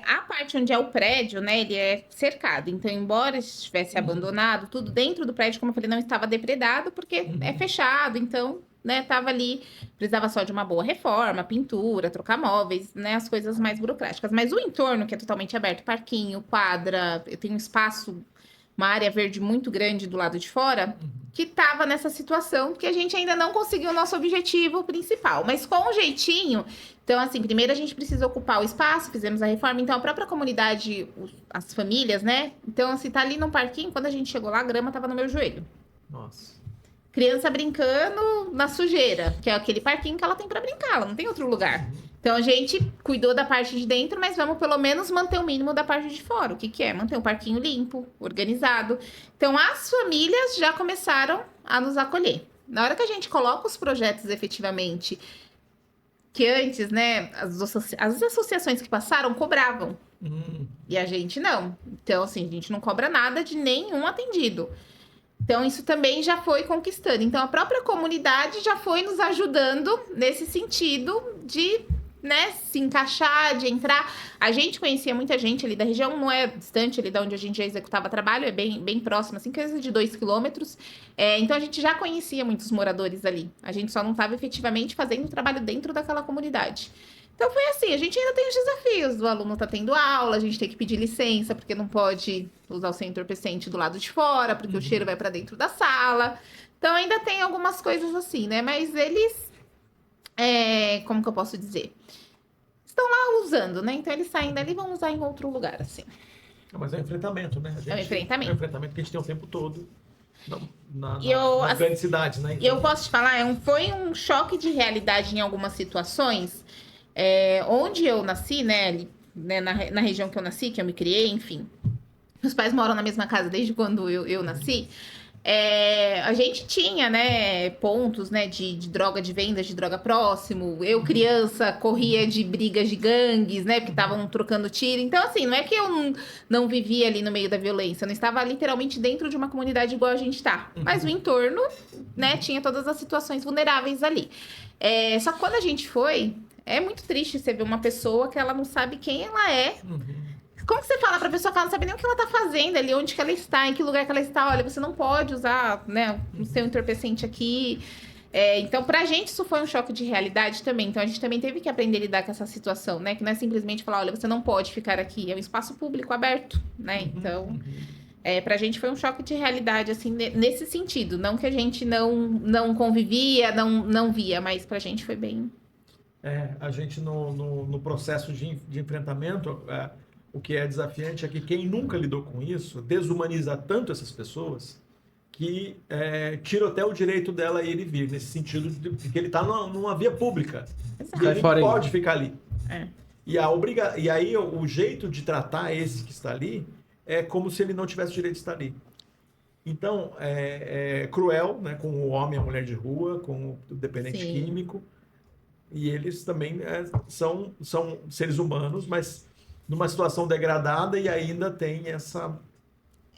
S1: A parte onde é o prédio, né, ele é cercado. Então, embora estivesse abandonado, tudo dentro do prédio, como eu falei, não estava depredado, porque é fechado. Então, né, tava ali, precisava só de uma boa reforma, pintura, trocar móveis, né, as coisas mais burocráticas. Mas o entorno, que é totalmente aberto, parquinho, quadra, eu tenho um espaço, uma área verde muito grande do lado de fora, que estava nessa situação que a gente ainda não conseguiu o nosso objetivo principal. Mas com um jeitinho. Então, assim, primeiro a gente precisa ocupar o espaço, fizemos a reforma. Então, a própria comunidade, as famílias, né? Então, assim, tá ali no parquinho. Quando a gente chegou lá, a grama tava no meu joelho.
S4: Nossa.
S1: Criança brincando na sujeira, que é aquele parquinho que ela tem para brincar, ela não tem outro lugar. Então a gente cuidou da parte de dentro, mas vamos pelo menos manter o mínimo da parte de fora. O que é? Manter o parquinho limpo, organizado. Então as famílias já começaram a nos acolher. Na hora que a gente coloca os projetos efetivamente, que antes, né, as associações que passaram cobravam. E a gente não. Então, assim, a gente não cobra nada de nenhum atendido. Então, isso também já foi conquistando. Então, a própria comunidade já foi nos ajudando nesse sentido de, né, se encaixar, de entrar. A gente conhecia muita gente ali da região, não é distante ali de onde a gente já executava trabalho, é bem próximo, assim, coisa de 2 quilômetros. Então, a gente já conhecia muitos moradores ali. A gente só não estava efetivamente fazendo trabalho dentro daquela comunidade. Então foi assim, a gente ainda tem os desafios do aluno tá tendo aula, a gente tem que pedir licença porque não pode usar o sem entorpecente do lado de fora, porque o cheiro vai para dentro da sala. Então ainda tem algumas coisas assim, né? Mas eles, como que eu posso dizer? Estão lá usando, né? Então eles saem dali e vão usar em outro lugar, assim.
S4: Mas é um enfrentamento, né?
S1: É um enfrentamento.
S4: É um enfrentamento que a gente tem o tempo todo nas
S1: assim,
S4: grandes cidades, né?
S1: E eu posso te falar, foi um choque de realidade em algumas situações. Onde eu nasci, né, ali, né na região que eu nasci, que eu me criei, enfim. Meus pais moram na mesma casa desde quando eu nasci. A gente tinha, né, pontos, né, de droga, de vendas de droga próximo. Eu, criança, corria de brigas de gangues, né, porque estavam trocando tiro. Então, assim, não é que eu não vivia ali no meio da violência. Eu não estava literalmente dentro de uma comunidade igual a gente tá. Mas o entorno, né, tinha todas as situações vulneráveis ali. Só que quando a gente foi... É muito triste você ver uma pessoa que ela não sabe quem ela é. Como que você fala pra pessoa que ela não sabe nem o que ela tá fazendo ali, onde que ela está, em que lugar que ela está? Olha, você não pode usar, né, o seu entorpecente aqui. Então, pra gente, isso foi um choque de realidade também. Então, a gente também teve que aprender a lidar com essa situação, né? Que não é simplesmente falar, olha, você não pode ficar aqui. É um espaço público aberto, né? Então, pra gente foi um choque de realidade, assim, nesse sentido. Não que a gente não convivia, não via, mas pra gente foi bem...
S4: A gente no processo de enfrentamento, o que é desafiante é que quem nunca lidou com isso desumaniza tanto essas pessoas que tira até o direito dela ir e vir, nesse sentido de que ele está numa via pública. E ele pode ficar ali. E aí o jeito de tratar esse que está ali é como se ele não tivesse o direito de estar ali. Então, é cruel, né, com o homem e a mulher de rua, com o dependente químico. E eles também são seres humanos, mas numa situação degradada e ainda tem essa...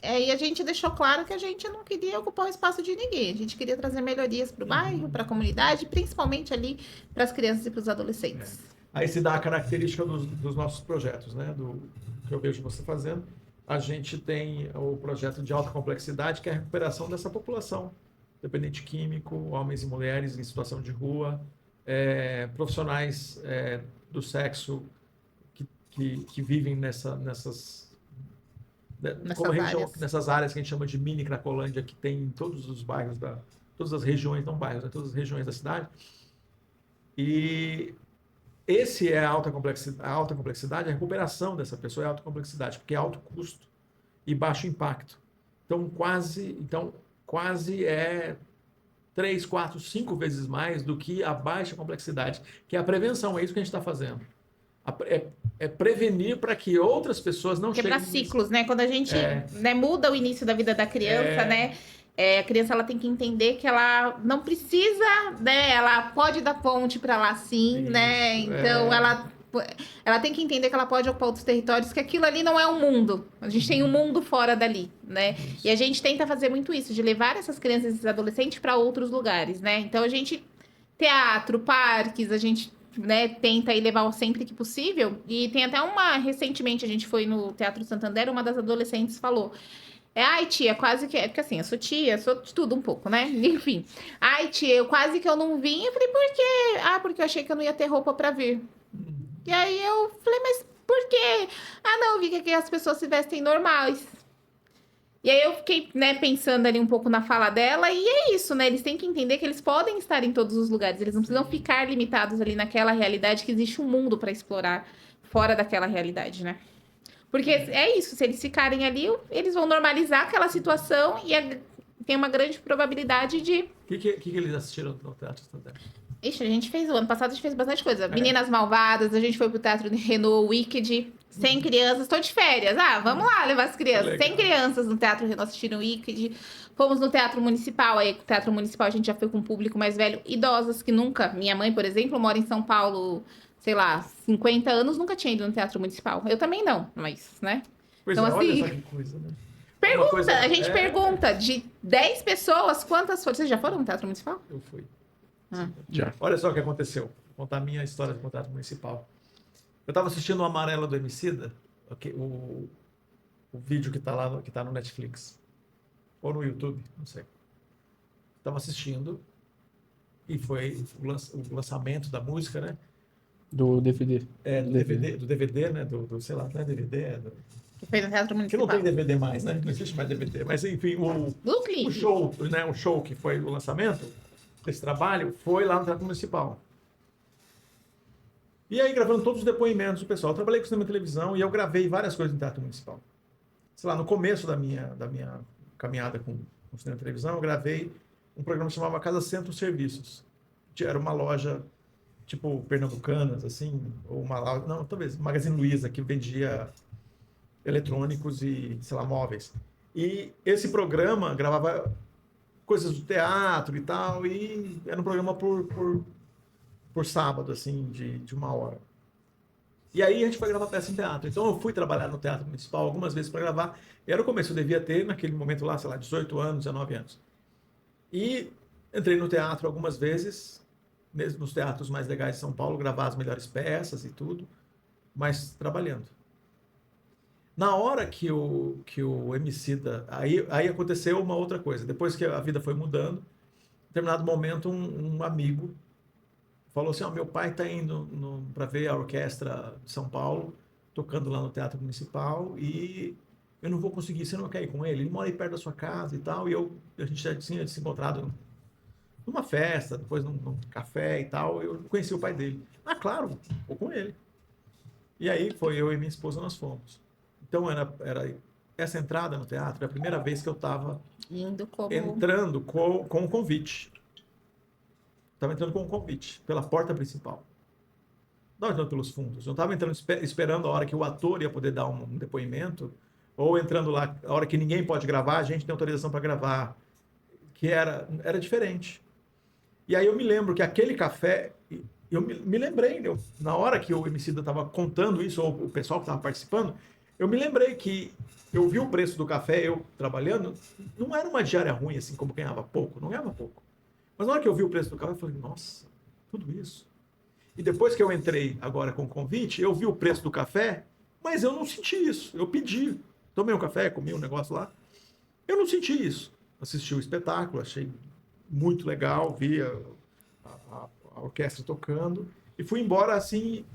S1: E a gente deixou claro que a gente não queria ocupar o espaço de ninguém. A gente queria trazer melhorias para o bairro, para a comunidade, principalmente ali para as crianças e para os adolescentes.
S4: Aí se dá a característica dos nossos projetos, né? Do que eu vejo você fazendo. A gente tem o projeto de alta complexidade, que é a recuperação dessa população. Dependente químico, homens e mulheres em situação de rua, profissionais do sexo que vivem nessas áreas que a gente chama de mini Cracolândia, que tem em todos os bairros, todas as regiões, não bairros, todas as regiões da cidade. E esse é a alta complexidade, a recuperação dessa pessoa é alta complexidade, porque é alto custo e baixo impacto. Então, quase é 3, 4, 5 vezes mais do que a baixa complexidade, que é a prevenção, é isso que a gente está fazendo. prevenir para que outras pessoas não
S1: Quebrar
S4: cheguem...
S1: ciclos, né? Quando a gente né, muda o início da vida da criança, né? A criança ela tem que entender que ela não precisa, né? Ela pode dar ponte para lá sim,
S4: Isso,
S1: né? Então ela tem que entender que ela pode ocupar outros territórios, que aquilo ali não é um mundo. A gente tem um mundo fora dali, né?
S4: Isso.
S1: E a gente tenta fazer muito isso, de levar essas crianças e esses adolescentes para outros lugares, né? Então a gente teatro, parques, a gente né, tenta ir levar sempre que possível. E tem até recentemente a gente foi no Teatro Santander, uma das adolescentes falou: ai, tia, quase que. Porque assim, eu sou tia, sou de tudo um pouco, né? Enfim. Ai, tia, eu quase que eu não vim. Eu falei, por quê? Ah, porque eu achei que eu não ia ter roupa pra vir. E aí eu falei, mas por quê? Ah, não, eu vi que aqui as pessoas se vestem normais. E aí eu fiquei, né, pensando ali um pouco na fala dela, e é isso, né? Eles têm que entender que eles podem estar em todos os lugares, eles não precisam ficar limitados ali naquela realidade, que existe um mundo para explorar fora daquela realidade, né? Porque é isso, se eles ficarem ali, eles vão normalizar aquela situação e tem uma grande probabilidade de...
S4: O que eles assistiram no Teatro Santander?
S1: Ixi, a gente fez, o ano passado a gente fez bastante coisa. Meninas Malvadas, a gente foi pro Teatro de Renault, Wicked, 100 crianças, tô de férias. Ah, vamos lá levar as crianças. 100 crianças no Teatro Renault assistindo Wicked. Fomos no Teatro Municipal, aí no Teatro Municipal a gente já foi com um público mais velho, idosas que nunca... Minha mãe, por exemplo, mora em São Paulo, sei lá, 50 anos, nunca tinha ido no Teatro Municipal. Eu também não, mas, né?
S4: Pois
S1: Então,
S4: é,
S1: assim,
S4: olha só que coisa, né?
S1: Pergunta, a gente pergunta, de 10 pessoas, quantas foram? Vocês já foram no Teatro Municipal?
S4: Eu fui.
S2: Já.
S4: Olha só o que aconteceu. Vou contar a minha história do Teatro Municipal. Eu estava assistindo o Amarelo do Emicida, o vídeo que está lá, que tá no Netflix. Ou no YouTube, não sei. Estava assistindo e foi o lançamento da música, né?
S2: Do DVD.
S4: Do DVD, né? Sei lá, não é DVD,
S1: Que foi no Teatro
S4: que
S1: Municipal.
S4: não tem DVD mais, né? Não existe mais DVD. Mas, enfim,
S1: Do clipe.
S4: o show que foi o lançamento desse trabalho foi lá no Teatro Municipal. E aí, gravando todos os depoimentos do pessoal. Eu trabalhei com cinema e televisão e eu gravei várias coisas no Teatro Municipal. Sei lá, no começo da minha caminhada com cinema e televisão, eu gravei um programa que chamava Casa Centro Serviços. Era uma loja tipo Pernambucanas, assim, ou uma loja, não, talvez Magazine Luiza, que vendia eletrônicos e, sei lá, móveis. E esse programa gravava coisas do teatro e tal, e era um programa por sábado, assim, de 1 hora. E aí a gente foi gravar peça em teatro. Então eu fui trabalhar no Teatro Municipal algumas vezes para gravar. E era o começo, eu devia ter, naquele momento lá, sei lá, 18 anos, 19 anos. E entrei no teatro algumas vezes, mesmo nos teatros mais legais de São Paulo, gravar as melhores peças e tudo, mas trabalhando. Na hora que o Emicida... Aí aconteceu uma outra coisa. Depois que a vida foi mudando, em determinado momento, um amigo falou assim, meu pai está indo para ver a orquestra de São Paulo, tocando lá no Teatro Municipal, e eu não vou conseguir, você não quer ir com ele? Ele mora aí perto da sua casa e tal, e a gente já tinha se encontrado numa festa, depois num café e tal, eu conheci o pai dele. Ah, claro, vou com ele. E aí foi eu e minha esposa, nós fomos. Então era essa entrada no teatro, era a primeira vez que eu estava entrando com um convite. Estava entrando com um convite pela porta principal. Não entrando pelos fundos. Eu não estava entrando esperando a hora que o ator ia poder dar um depoimento, ou entrando lá a hora que ninguém pode gravar, a gente tem autorização para gravar, que era diferente. E aí eu me lembro que aquele café, eu me lembrei, na hora que o Emicida estava contando isso, ou o pessoal que estava participando, eu me lembrei que eu vi o preço do café, eu trabalhando, não era uma diária ruim, assim, como ganhava pouco, não ganhava pouco. Mas na hora que eu vi o preço do café, eu falei, nossa, tudo isso. E depois que eu entrei agora com o convite, eu vi o preço do café, mas eu não senti isso. Eu pedi, tomei um café, comi um negócio lá, eu não senti isso. Assisti o espetáculo, achei muito legal, vi a orquestra tocando, e fui embora assim,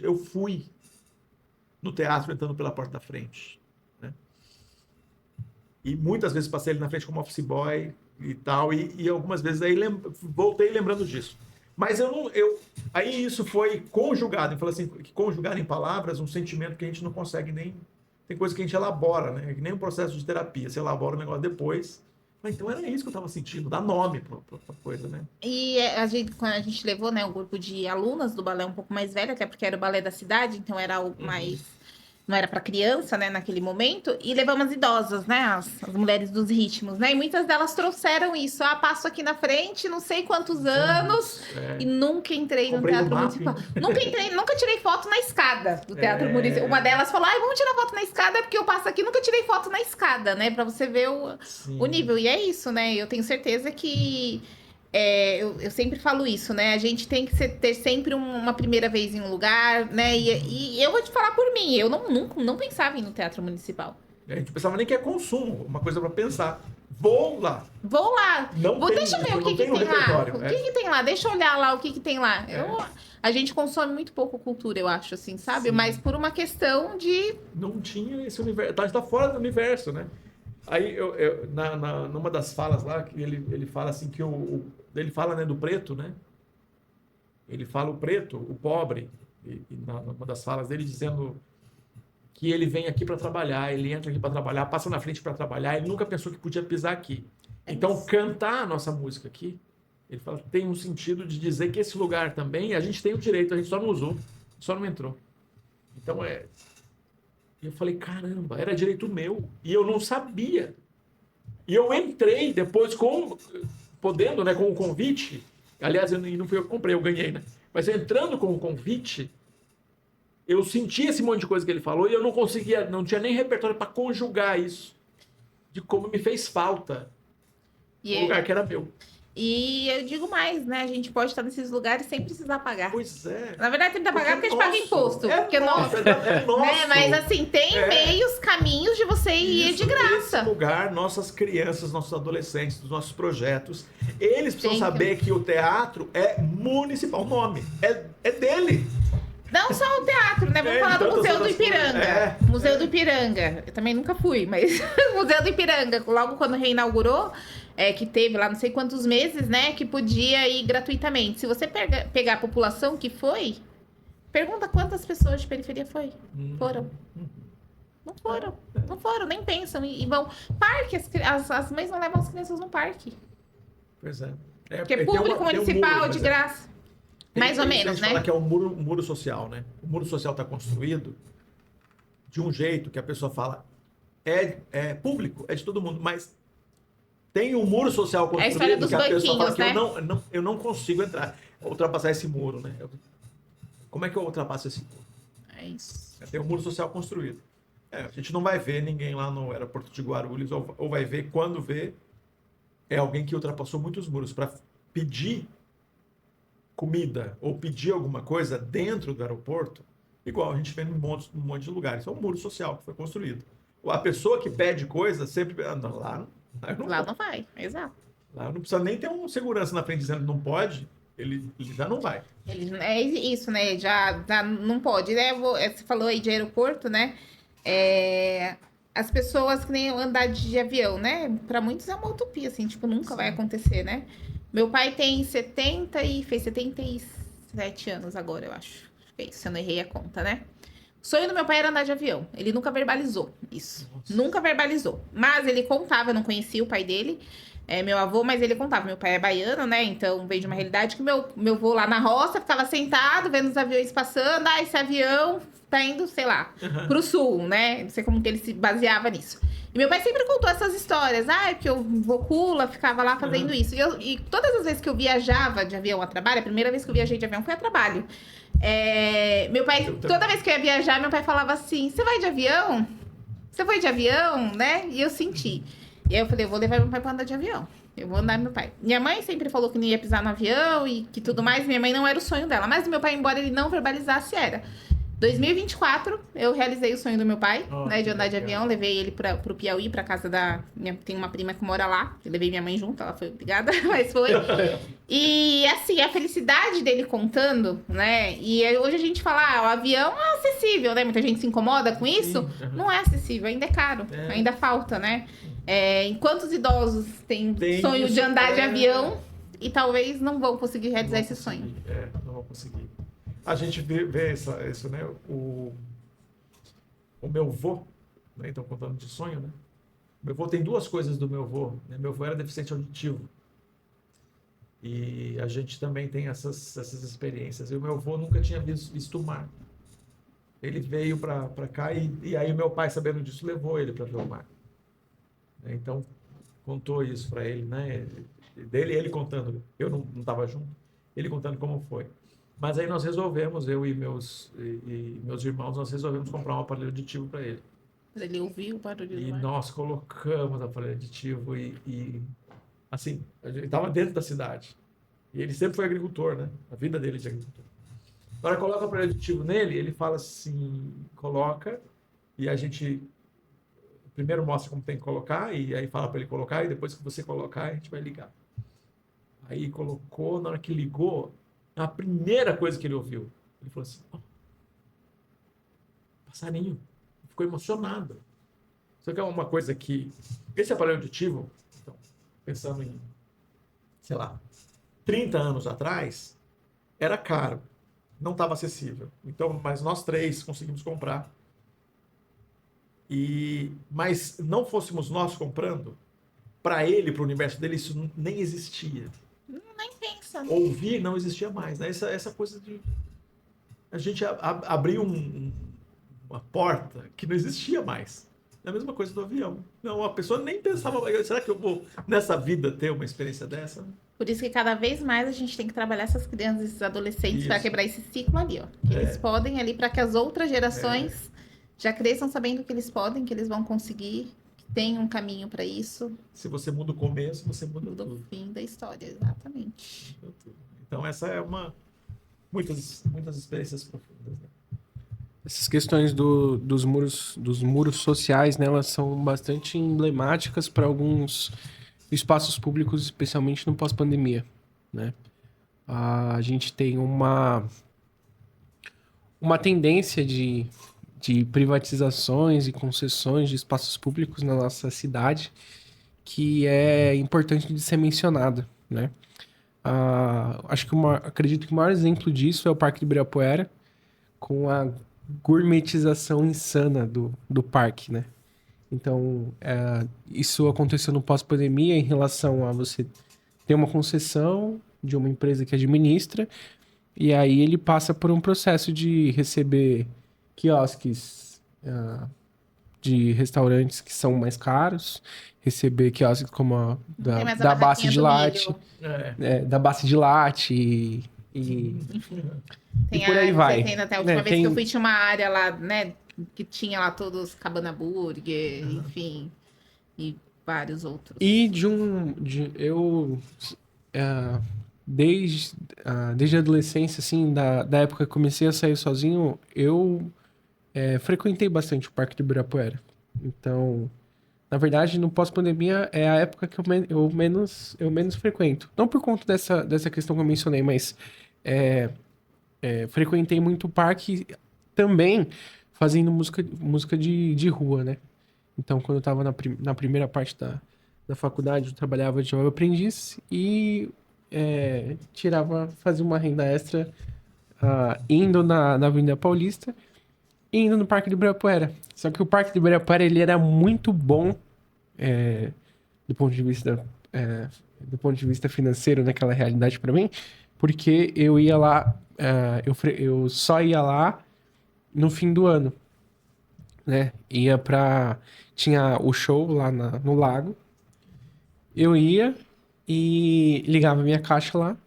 S4: eu fui no teatro entrando pela porta da frente. E muitas vezes passei ali na frente como office boy e tal, e algumas vezes aí voltei lembrando disso. Mas aí isso foi conjugado, assim, conjugar em palavras um sentimento que a gente não consegue nem... Tem coisa que a gente elabora, né? É que nem um processo de terapia. Você elabora o negócio depois, Mas então era isso que eu estava sentindo, dar nome pra coisa, né?
S1: E quando a gente levou, né, um grupo de alunas do balé um pouco mais velho, até porque era o balé da cidade, então era algo mais... Não era para criança, né, naquele momento. E levamos idosas, né, as mulheres dos ritmos, né? E muitas delas trouxeram isso. Ah, passo aqui na frente, não sei quantos anos, e nunca entrei no
S4: Comprei
S1: Teatro
S4: no
S1: Municipal.
S4: mapping.
S1: Nunca tirei foto na escada do Teatro Municipal. Uma delas falou, ai, vamos tirar foto na escada, porque eu passo aqui, nunca tirei foto na escada, né? Para você ver o nível. E é isso, né? Eu tenho certeza que... eu sempre falo isso, né? A gente tem que ter sempre uma primeira vez em um lugar, né? E eu vou te falar por mim, eu não pensava em ir no Teatro Municipal.
S4: A gente pensava nem que é consumo, uma coisa para pensar. Vou lá.
S1: Vou lá. Deixa eu ver o que tem lá. O que tem lá? Deixa eu olhar lá o que tem lá. A gente consome muito pouco cultura, eu acho, assim, sabe?
S4: Sim.
S1: Mas por uma questão de...
S4: Não tinha esse universo. Tá fora do universo, né? Aí, numa das falas lá, que ele fala assim que ele fala, né, do preto, né? Ele fala o preto, o pobre, numa das falas dele dizendo que ele vem aqui para trabalhar, ele entra aqui para trabalhar, passa na frente para trabalhar, ele nunca pensou que podia pisar aqui. Então, cantar a nossa música aqui, ele fala, tem um sentido de dizer que esse lugar também, a gente tem o direito, a gente só não usou, só não entrou. Então, eu falei, caramba, era direito meu. E eu não sabia. E eu entrei depois podendo, né, com o convite. Aliás, não fui eu que comprei, eu ganhei, né? Mas entrando com o convite, eu senti esse monte de coisa que ele falou e eu não conseguia, não tinha nem repertório para conjugar isso. De como me fez falta. O lugar que era meu.
S1: E eu digo mais, né? A gente pode estar nesses lugares sem precisar pagar.
S4: Pois é.
S1: Na verdade, tem que pagar porque a gente paga imposto.
S4: É nosso.
S1: Né? Mas assim, tem meios, caminhos de você ir de graça.
S4: Nesse lugar, nossas crianças, nossos adolescentes, dos nossos projetos, eles precisam saber que o teatro é municipal. O nome é dele.
S1: Não só o teatro, né? Vamos falar do Museu do Ipiranga. Museu do Ipiranga. Eu também nunca fui, mas Museu do Ipiranga, logo quando reinaugurou, que teve lá não sei quantos meses, né? Que podia ir gratuitamente. Se você pegar a população que foi, pergunta quantas pessoas de periferia foram. Não foram. Não foram, nem pensam. E vão. Parque, as mães não levam as crianças no parque.
S4: Pois é.
S1: Porque é público municipal, de graça. Mais ou menos, né?
S4: Fala que é um muro social, né? O muro social está construído de um jeito que a pessoa fala é público, é de todo mundo, mas tem um muro social construído,
S1: a história dos
S4: que a pessoa fala
S1: né?
S4: que eu não consigo ultrapassar esse muro, né? Como é que eu ultrapasso esse muro?
S1: É isso.
S4: Tem um muro social construído. A gente não vai ver ninguém lá no aeroporto de Guarulhos, ou vai ver, quando vê, é alguém que ultrapassou muitos muros para pedir comida ou pedir alguma coisa dentro do aeroporto, igual a gente vê num monte de lugares. É um muro social que foi construído. A pessoa que pede coisa sempre... Não, lá
S1: não vai, exato.
S4: Lá não precisa nem ter um segurança na frente dizendo que não pode, ele já não vai.
S1: É isso, né? Já não pode, né? Você falou aí de aeroporto, né? As pessoas que nem andar de avião, né? Para muitos é uma utopia, assim, tipo, nunca vai acontecer, né? Meu pai tem fez 77 anos agora, eu acho. É isso, se eu não errei a conta, né? O sonho do meu pai era andar de avião. Ele nunca verbalizou isso. Nossa. Nunca verbalizou. Mas ele contava, eu não conhecia o pai dele, meu avô, mas ele contava. Meu pai é baiano, né? Então veio de uma realidade que meu avô lá na roça ficava sentado, vendo os aviões passando. Ah, esse avião tá indo, sei lá, pro sul, né? Não sei como que ele se baseava nisso. E meu pai sempre contou essas histórias. Porque o Vocula ficava lá fazendo isso. E todas as vezes que eu viajava de avião a trabalho, a primeira vez que eu viajei de avião foi a trabalho. Meu pai, toda vez que eu ia viajar, meu pai falava assim, você vai de avião? Você foi de avião, né? E eu senti. E aí eu falei, eu vou levar meu pai pra andar de avião. Eu vou andar com meu pai. Minha mãe sempre falou que não ia pisar no avião e que tudo mais. Minha mãe não era o sonho dela. Mas meu pai, embora ele não verbalizasse, era. 2024, eu realizei o sonho do meu pai, né, de andar de avião. Levei ele pro Piauí, pra casa tem uma prima que mora lá. Eu levei minha mãe junto, ela foi obrigada, mas foi. E, assim, a felicidade dele contando, né? E hoje a gente fala, o avião é acessível, né? Muita gente se incomoda com isso. Não é acessível, ainda é caro, ainda falta, né? Enquanto os idosos têm sonho de andar de avião e talvez não vão conseguir realizar esse sonho.
S4: Não vão conseguir. A gente vê isso, né? O meu avô, né? Então, contando de sonho, né? Meu avô tem duas coisas do meu avô, né? Meu avô era deficiente auditivo. E a gente também tem essas experiências. E o meu avô nunca tinha visto o mar. Ele veio para cá e aí meu pai, sabendo disso, levou ele para ver o mar. Então, contou isso para ele, né? Ele contando, eu não estava junto, ele contando como foi. Mas aí nós resolvemos, eu e meus irmãos, nós resolvemos comprar um aparelho auditivo para ele.
S1: Ele ouviu o barulho do
S4: E
S1: mar.
S4: nós colocamos o aparelho auditivo assim, a gente estava dentro da cidade. E ele sempre foi agricultor, né? A vida dele é de agricultor. Agora coloca o aparelho auditivo nele, ele fala assim, coloca, e a gente primeiro mostra como tem que colocar, e aí fala para ele colocar, e depois que você colocar, a gente vai ligar. Aí colocou, na hora que ligou, a primeira coisa que ele ouviu, ele falou assim, oh, passarinho. Ficou emocionado. Só que é uma coisa que, esse aparelho auditivo, então, pensando em, sei lá, 30 anos atrás, era caro, não estava acessível. Então, mas nós três conseguimos comprar. Mas não fôssemos nós comprando, para ele, para o universo dele, isso nem existia.
S1: Nem pensa.
S4: Ouvir não existia mais. Né? Essa coisa de a gente abrir uma porta que não existia mais. É a mesma coisa do avião. Não, a pessoa nem pensava, será que eu vou nessa vida ter uma experiência dessa?
S1: Por isso que cada vez mais a gente tem que trabalhar essas crianças, esses adolescentes, para
S4: Isso.
S1: quebrar esse ciclo ali, ó. Que eles podem ali, para que as outras gerações já cresçam sabendo que eles podem, que eles vão conseguir, que tem um caminho para isso.
S4: Se você muda o começo, você muda
S1: Do
S4: tudo.
S1: fim da história, exatamente.
S4: Muda tudo. Então essa é muitas experiências profundas. Né?
S2: Essas questões dos muros sociais, né, elas são bastante emblemáticas para alguns espaços públicos, especialmente no pós-pandemia, né? A gente tem uma tendência de privatizações e concessões de espaços públicos na nossa cidade que é importante de ser mencionada, né? Acho que acredito que o maior exemplo disso é o Parque do Ibirapuera, com a gourmetização insana do parque, né? Então, isso aconteceu no pós-pandemia em relação a você ter uma concessão de uma empresa que administra, e aí ele passa por um processo de receber quiosques de restaurantes que são mais caros, receber quiosques como
S1: Tem mais a
S2: da Base
S1: barraquinha
S2: de
S1: do
S2: Latte,
S1: milho.
S2: da Base de Latte e por aí vai.
S1: Tem até a última vez que eu fui, tinha uma área lá, né? Que tinha lá todos Cabana Burger, enfim. E vários outros.
S2: E desde a adolescência, assim, da época que comecei a sair sozinho, eu frequentei bastante o Parque do Ibirapuera. Então, na verdade, no pós-pandemia é a época que eu menos frequento. Não por conta dessa questão que eu mencionei, mas frequentei muito o parque também fazendo música de rua, né? Então, quando eu estava na primeira parte da faculdade, eu trabalhava de jovem aprendiz e fazia uma renda extra indo na Avenida Paulista e indo no Parque do Ibirapuera. Só que o Parque do Ibirapuera, ele era muito bom do ponto de vista financeiro naquela realidade para mim, porque eu ia lá, eu só ia lá no fim do ano, né? Tinha o show lá no lago, eu ia e ligava minha caixa lá,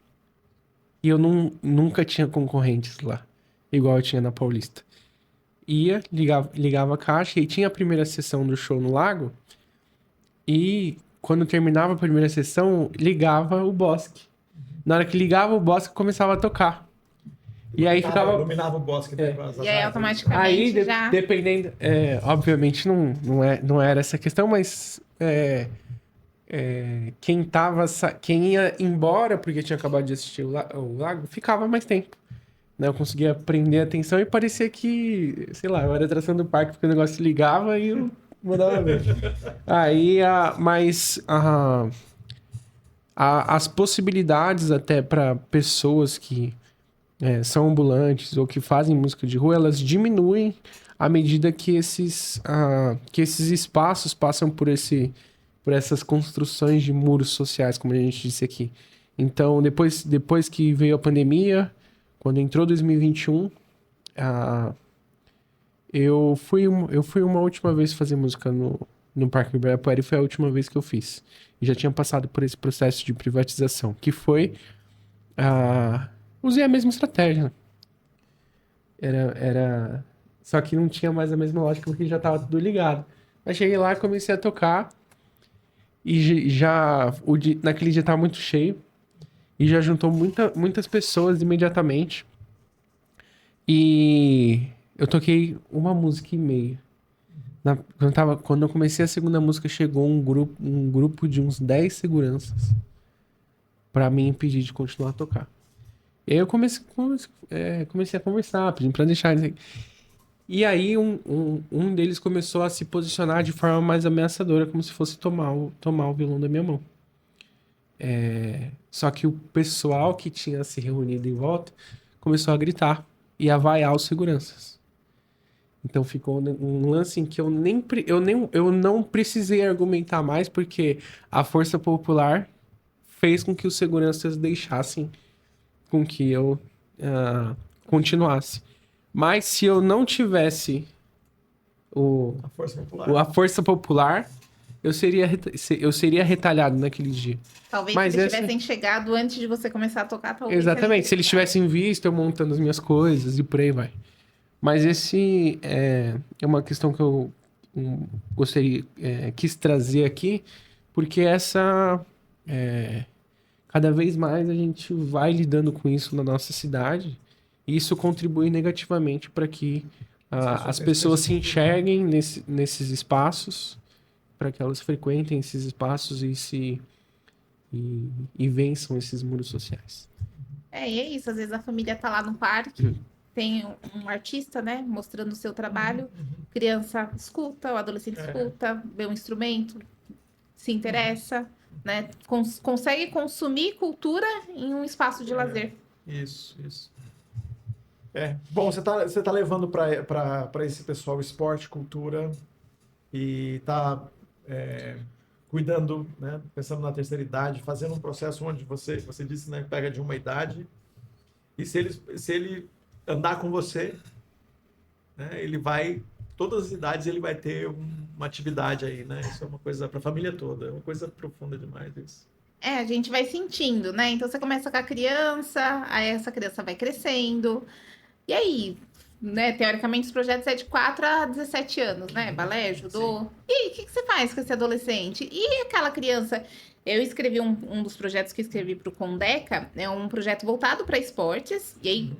S2: e eu nunca tinha concorrentes lá, igual eu tinha na Paulista. Ligava a caixa, e tinha a primeira sessão do show no lago, e quando terminava a primeira sessão, ligava o Bosque. Na hora que ligava o Bosque, começava a tocar. E aí ficava...
S4: Iluminava o Bosque.
S1: E aí, automaticamente, já...
S2: Dependendo... obviamente, não era essa questão, mas... quem ia embora, porque tinha acabado de assistir o lago, ficava mais tempo. Né? Eu conseguia prender a atenção e parecia que... Sei lá, eu era atração do parque, porque o negócio ligava e eu mandava ver. Aí, as possibilidades até para pessoas que são ambulantes ou que fazem música de rua, elas diminuem à medida que esses espaços passam por essas construções de muros sociais, como a gente disse aqui. Então, depois que veio a pandemia, quando entrou 2021, eu fui uma última vez fazer música no Parque Ibirapuera e foi a última vez que eu fiz. E já tinha passado por esse processo de privatização, que foi... usei a mesma estratégia. Só que não tinha mais a mesma lógica porque já estava tudo ligado. Mas cheguei lá e comecei a tocar. E naquele dia estava muito cheio. E já juntou muitas pessoas imediatamente. E eu toquei uma música e meia. Quando eu comecei a segunda música, chegou um grupo de uns 10 seguranças pra me impedir de continuar a tocar. E aí eu comecei a conversar, pedindo pra deixar. E aí um deles começou a se posicionar de forma mais ameaçadora, como se fosse tomar o violão da minha mão. Só que o pessoal que tinha se reunido em volta começou a gritar e a vaiar os seguranças. Então ficou um lance em que eu não precisei argumentar mais, porque a força popular fez com que os seguranças deixassem com que eu continuasse. Mas se eu não tivesse a força popular, eu seria retalhado naquele dia.
S1: Talvez
S2: Mas
S1: se eles tivessem chegado antes de você começar a tocar, talvez...
S2: Exatamente, se eles tivessem visto eu montando as minhas coisas e por aí vai. Mas esse é uma questão que eu quis trazer aqui, porque cada vez mais a gente vai lidando com isso na nossa cidade, e isso contribui negativamente para que as pessoas se enxerguem nesses espaços, para que elas frequentem esses espaços e vençam esses muros sociais.
S1: E é isso, às vezes a família tá lá no parque, tem um artista, né, mostrando o seu trabalho, criança escuta, o adolescente escuta, vê um instrumento, se interessa, né, consegue consumir cultura em um espaço de lazer.
S4: Isso. Bom, você tá levando para esse pessoal esporte, cultura e tá cuidando, né, pensando na terceira idade, fazendo um processo onde você disse, né, pega de uma idade e se ele andar com você, né, ele vai, todas as idades ele vai ter uma atividade aí, né? Isso é uma coisa para a família toda, é uma coisa profunda demais isso.
S1: A gente vai sentindo, né? Então você começa com a criança, aí essa criança vai crescendo, e aí, né, teoricamente os projetos é de 4 a 17 anos, né? Balé, judô. Sim. E aí, o que você faz com esse adolescente? E aquela criança? Eu escrevi um dos projetos que escrevi para o Condeca, é um projeto voltado para esportes, e aí,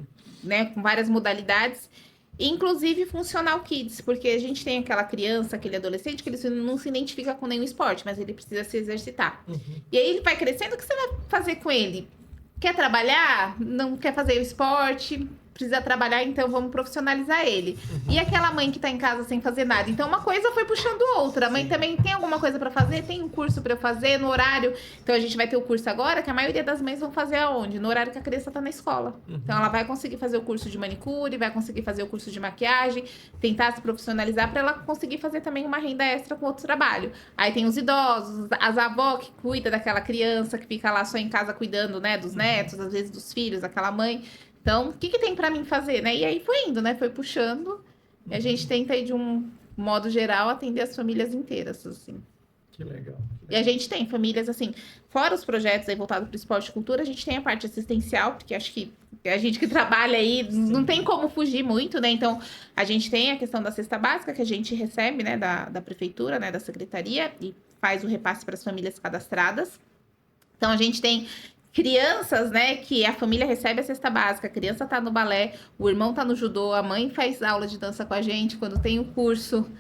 S1: né, com várias modalidades, inclusive Funcional Kids, porque a gente tem aquela criança, aquele adolescente que ele não se identifica com nenhum esporte, mas ele precisa se exercitar. E aí ele vai crescendo, o que você vai fazer com ele? Quer trabalhar? Não quer fazer o esporte? Precisa trabalhar, então vamos profissionalizar ele. E aquela mãe que tá em casa sem fazer nada? Então uma coisa foi puxando outra. A mãe também tem alguma coisa para fazer? Tem um curso para eu fazer no horário. Então a gente vai ter o curso agora, que a maioria das mães vão fazer aonde? No horário que a criança tá na escola. Então ela vai conseguir fazer o curso de manicure, vai conseguir fazer o curso de maquiagem, tentar se profissionalizar para ela conseguir fazer também uma renda extra com outro trabalho. Aí tem os idosos, as avós que cuidam daquela criança que fica lá só em casa cuidando, né, dos netos, às vezes dos filhos, aquela mãe. Então, o que tem para mim fazer, né? E aí foi indo, né? Foi puxando. E a gente tenta aí, de um modo geral, atender as famílias inteiras, assim.
S4: Que legal.
S1: E a gente tem famílias, assim, fora os projetos aí voltados para o esporte e cultura, a gente tem a parte assistencial, porque acho que a gente que trabalha aí não tem como fugir muito, né? Então, a gente tem a questão da cesta básica, que a gente recebe, né, da prefeitura, né, da secretaria, e faz o repasse para as famílias cadastradas. Então, a gente tem crianças, né, que a família recebe a cesta básica, a criança tá no balé, o irmão tá no judô, a mãe faz aula de dança com a gente, quando tem o curso,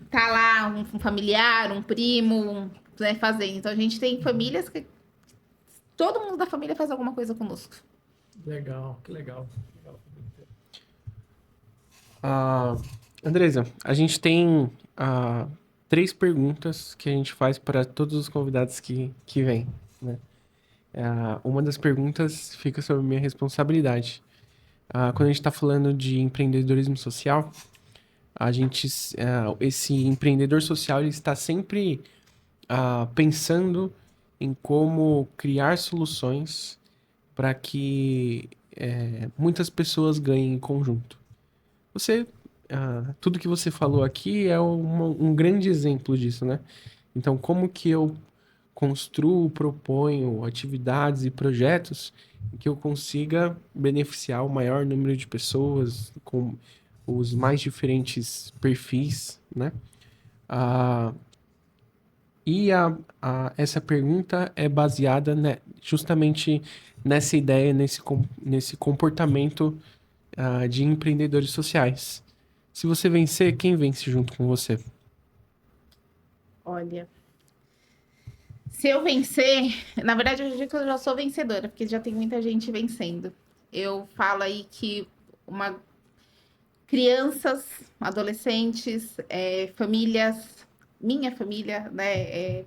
S1: tá lá um familiar, um primo, né, fazendo. Então a gente tem famílias que todo mundo da família faz alguma coisa conosco.
S4: Legal, que legal.
S2: Andresa, a gente tem 3 perguntas que a gente faz para todos os convidados que vêm, né? uma das perguntas fica sobre minha responsabilidade. Quando a gente está falando de empreendedorismo social, esse empreendedor social ele está sempre pensando em como criar soluções para que muitas pessoas ganhem em conjunto. Tudo que você falou aqui é um grande exemplo disso, né? Então, como que eu construo, proponho atividades e projetos que eu consiga beneficiar o maior número de pessoas com os mais diferentes perfis, né? Essa pergunta é baseada justamente nessa ideia, nesse comportamento de empreendedores sociais. Se você vencer, quem vence junto com você?
S1: Olha, se eu vencer, na verdade eu digo que eu já sou vencedora, porque já tem muita gente vencendo. Eu falo aí que crianças, adolescentes, famílias, minha família, né?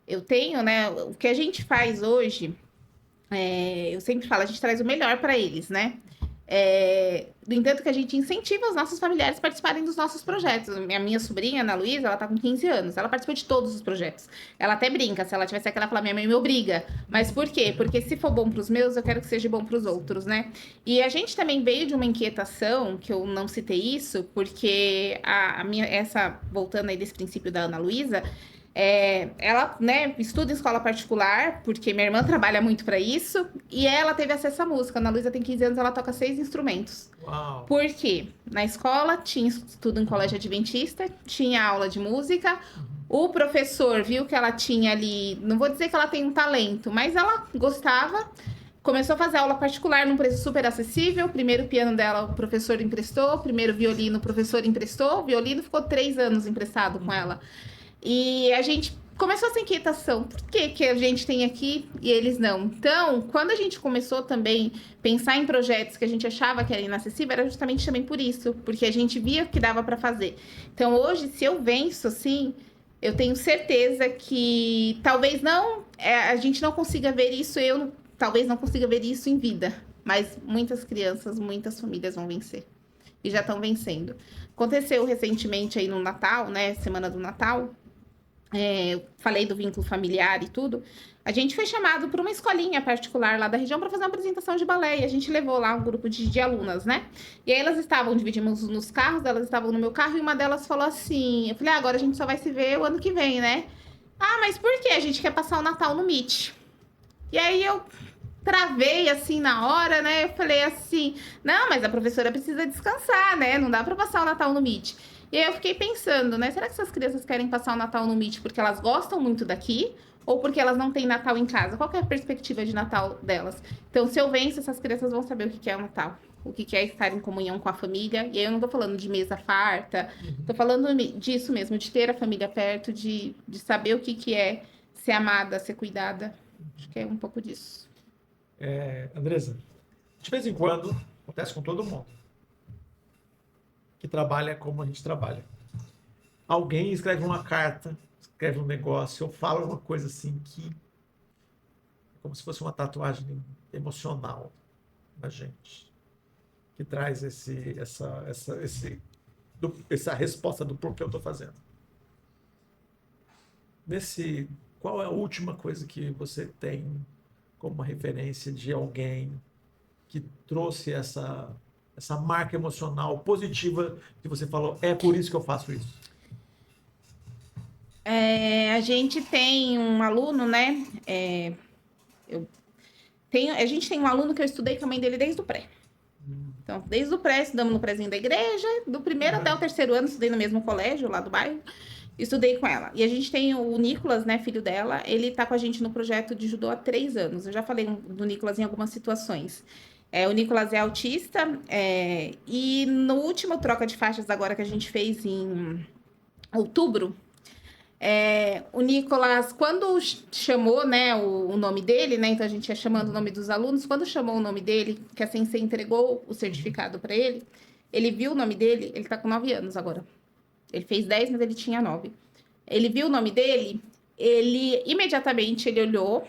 S1: Eu tenho, né? O que a gente faz hoje, eu sempre falo, a gente traz o melhor para eles, né? No entanto, que a gente incentiva os nossos familiares a participarem dos nossos projetos. Minha sobrinha, Ana Luísa, ela tá com 15 anos. Ela participou de todos os projetos. Ela até brinca, se ela tivesse aquela, fala, minha mãe me obriga. Mas por quê? Porque se for bom pros meus, eu quero que seja bom pros outros, né? E a gente também veio de uma inquietação, que eu não citei isso, porque voltando aí desse princípio da Ana Luísa, ela, né, estuda em escola particular, porque minha irmã trabalha muito para isso, e ela teve acesso à música. A Ana Luísa tem 15 anos, ela toca 6 instrumentos.
S4: Uau.
S1: Por quê? Na escola tinha estudo em colégio adventista, tinha aula de música, o professor viu que ela tinha ali, não vou dizer que ela tem um talento, mas ela gostava, começou a fazer aula particular num preço super acessível. O primeiro piano dela o professor emprestou, o primeiro violino o professor emprestou, o violino ficou 3 anos emprestado com ela. E a gente começou essa inquietação. Por que a gente tem aqui e eles não? Então, quando a gente começou também a pensar em projetos que a gente achava que era inacessível, era justamente também por isso. Porque a gente via que dava para fazer. Então, hoje, se eu venço, assim, eu tenho certeza que talvez não... a gente não consiga ver isso, talvez não consiga ver isso em vida. Mas muitas crianças, muitas famílias vão vencer. E já estão vencendo. Aconteceu recentemente aí no Natal, né? Semana do Natal. Falei do vínculo familiar e tudo. A gente foi chamado para uma escolinha particular lá da região para fazer uma apresentação de balé. E a gente levou lá um grupo de alunas, né? E aí elas dividimos nos carros, elas estavam no meu carro e uma delas falou assim... Eu falei, agora a gente só vai se ver o ano que vem, né? Mas por quê? A gente quer passar o Natal no MIT. E aí eu travei assim na hora, né? Eu falei assim, não, mas a professora precisa descansar, né? Não dá para passar o Natal no MIT. E aí eu fiquei pensando, né? Será que essas crianças querem passar o Natal no MIT porque elas gostam muito daqui? Ou porque elas não têm Natal em casa? Qual que é a perspectiva de Natal delas? Então, se eu venço, essas crianças vão saber o que é o Natal. O que é estar em comunhão com a família. E aí eu não tô falando de mesa farta. Tô falando disso mesmo, de ter a família perto, de saber o que é ser amada, ser cuidada. Acho que é um pouco disso.
S4: Andresa, de vez em quando, acontece com todo mundo que trabalha como a gente trabalha. Alguém escreve uma carta, escreve um negócio, ou fala uma coisa assim que é como se fosse uma tatuagem emocional na gente, que traz essa resposta do porquê eu estou fazendo. Qual é a última coisa que você tem como uma referência de alguém que trouxe essa marca emocional positiva que você falou, é por isso que eu faço isso?
S1: A gente tem um aluno, né? A gente tem um aluno que eu estudei com a mãe dele desde o pré. Então, desde o pré, estudamos no prézinho da igreja, do primeiro até o terceiro ano, estudei no mesmo colégio lá do bairro. Estudei com ela. E a gente tem o Nicolas, né, filho dela, ele tá com a gente no projeto de judô há 3 anos. Eu já falei do Nicolas em algumas situações. O Nicolas é autista, e no último troca de faixas agora que a gente fez em outubro, o Nicolas, quando chamou, né, o nome dele, né, então a gente ia chamando o nome dos alunos, quando chamou o nome dele, que a Sensei entregou o certificado para ele viu o nome dele, ele tá com 9 anos agora. Ele fez 10, mas ele tinha 9. Ele viu o nome dele, imediatamente ele olhou,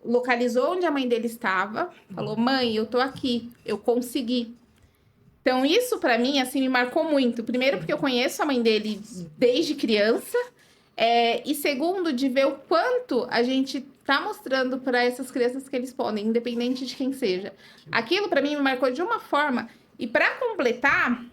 S1: localizou onde a mãe dele estava, falou, mãe, eu tô aqui, eu consegui. Então, isso pra mim, assim, me marcou muito. Primeiro, porque eu conheço a mãe dele desde criança. E segundo, de ver o quanto a gente tá mostrando para essas crianças que eles podem, independente de quem seja. Aquilo, pra mim, me marcou de uma forma. E pra completar,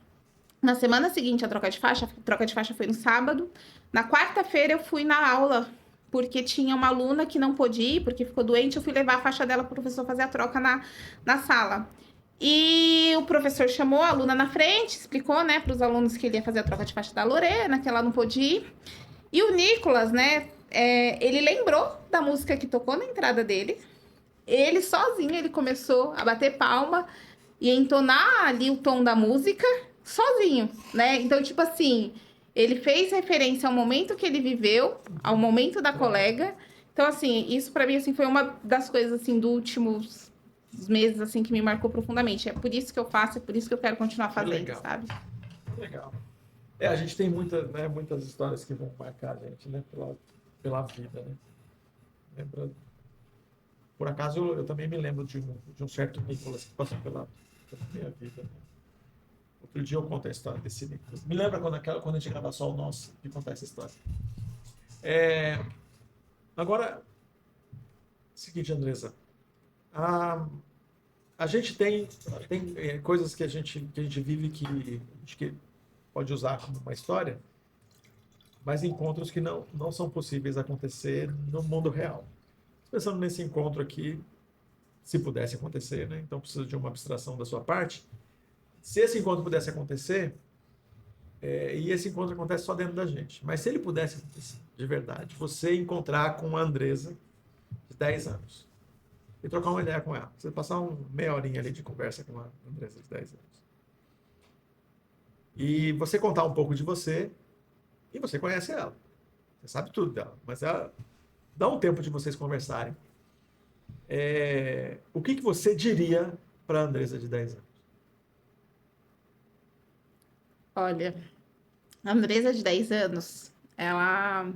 S1: na semana seguinte, a troca de faixa foi no sábado. Na quarta-feira, eu fui na aula, porque tinha uma aluna que não pôde ir, porque ficou doente. Eu fui levar a faixa dela para o professor fazer a troca na sala. E o professor chamou a aluna na frente, explicou, né, para os alunos que ele ia fazer a troca de faixa da Lorena, que ela não pôde ir. E o Nicolas, né, ele lembrou da música que tocou na entrada dele. Ele sozinho, ele começou a bater palma e entonar ali o tom da música sozinho, né? Então, tipo assim, ele fez referência ao momento que ele viveu, ao momento da colega. Então, assim, isso pra mim, assim, foi uma das coisas, assim, dos últimos meses, assim, que me marcou profundamente. É por isso que eu faço, é por isso que eu quero continuar fazendo, sabe?
S4: Legal. A gente tem muitas histórias que vão marcar a gente, né? Pela vida, né? Lembra... Por acaso, eu também me lembro de um certo Nicolas que passou pela minha vida, né? Outro dia eu conto a história desse Nicolas. Me lembra quando a gente grava só o nosso de contar essa história. Agora, seguinte, Andressa. A gente tem coisas que a gente vive que a gente pode usar como uma história, mas encontros que não são possíveis acontecer no mundo real. Pensando nesse encontro aqui, se pudesse acontecer, né? Então precisa de uma abstração da sua parte. Se esse encontro pudesse acontecer, e esse encontro acontece só dentro da gente, mas se ele pudesse acontecer, de verdade, você encontrar com a Andressa de 10 anos e trocar uma ideia com ela, você passar meia horinha ali de conversa com a Andressa de 10 anos. E você contar um pouco de você, e você conhece ela. Você sabe tudo dela, mas ela... Dá um tempo de vocês conversarem. O que você diria para a Andressa de 10 anos?
S1: Olha, a Andressa de 10 anos, ela,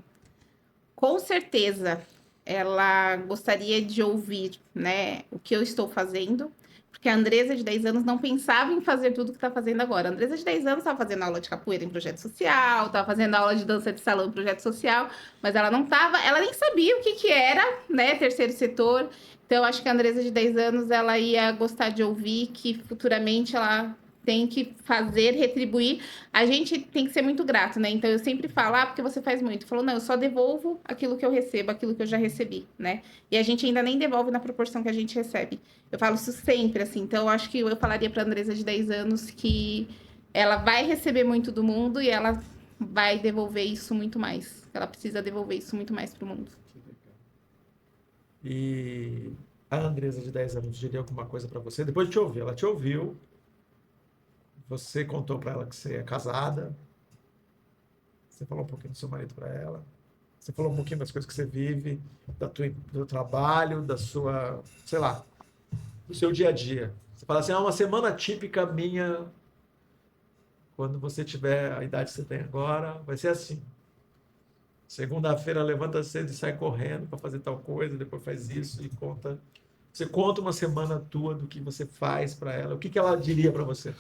S1: com certeza, ela gostaria de ouvir, né, o que eu estou fazendo, porque a Andressa de 10 anos não pensava em fazer tudo que está fazendo agora. A Andressa de 10 anos estava fazendo aula de capoeira em projeto social, estava fazendo aula de dança de salão em projeto social, mas ela nem sabia o que era, né, terceiro setor. Então, eu acho que a Andressa de 10 anos, ela ia gostar de ouvir que futuramente ela tem que fazer, retribuir. A gente tem que ser muito grato, né? Então, eu sempre falo, porque você faz muito. Falou, não, eu só devolvo aquilo que eu recebo, aquilo que eu já recebi, né? E a gente ainda nem devolve na proporção que a gente recebe. Eu falo isso sempre, assim. Então, eu acho que eu falaria para a Andressa de 10 anos que ela vai receber muito do mundo e ela vai devolver isso muito mais. Ela precisa devolver isso muito mais para o mundo.
S4: E a Andressa de 10 anos diria alguma coisa para você? Depois de te ouvir, ela te ouviu. Você contou para ela que você é casada. Você falou um pouquinho do seu marido para ela. Você falou um pouquinho das coisas que você vive, do trabalho, da sua, sei lá, do seu dia a dia. Você fala assim, uma semana típica minha, quando você tiver a idade que você tem agora, vai ser assim. Segunda-feira levanta cedo e sai correndo para fazer tal coisa, depois faz isso e conta. Você conta uma semana tua do que você faz para ela. O que ela diria para você?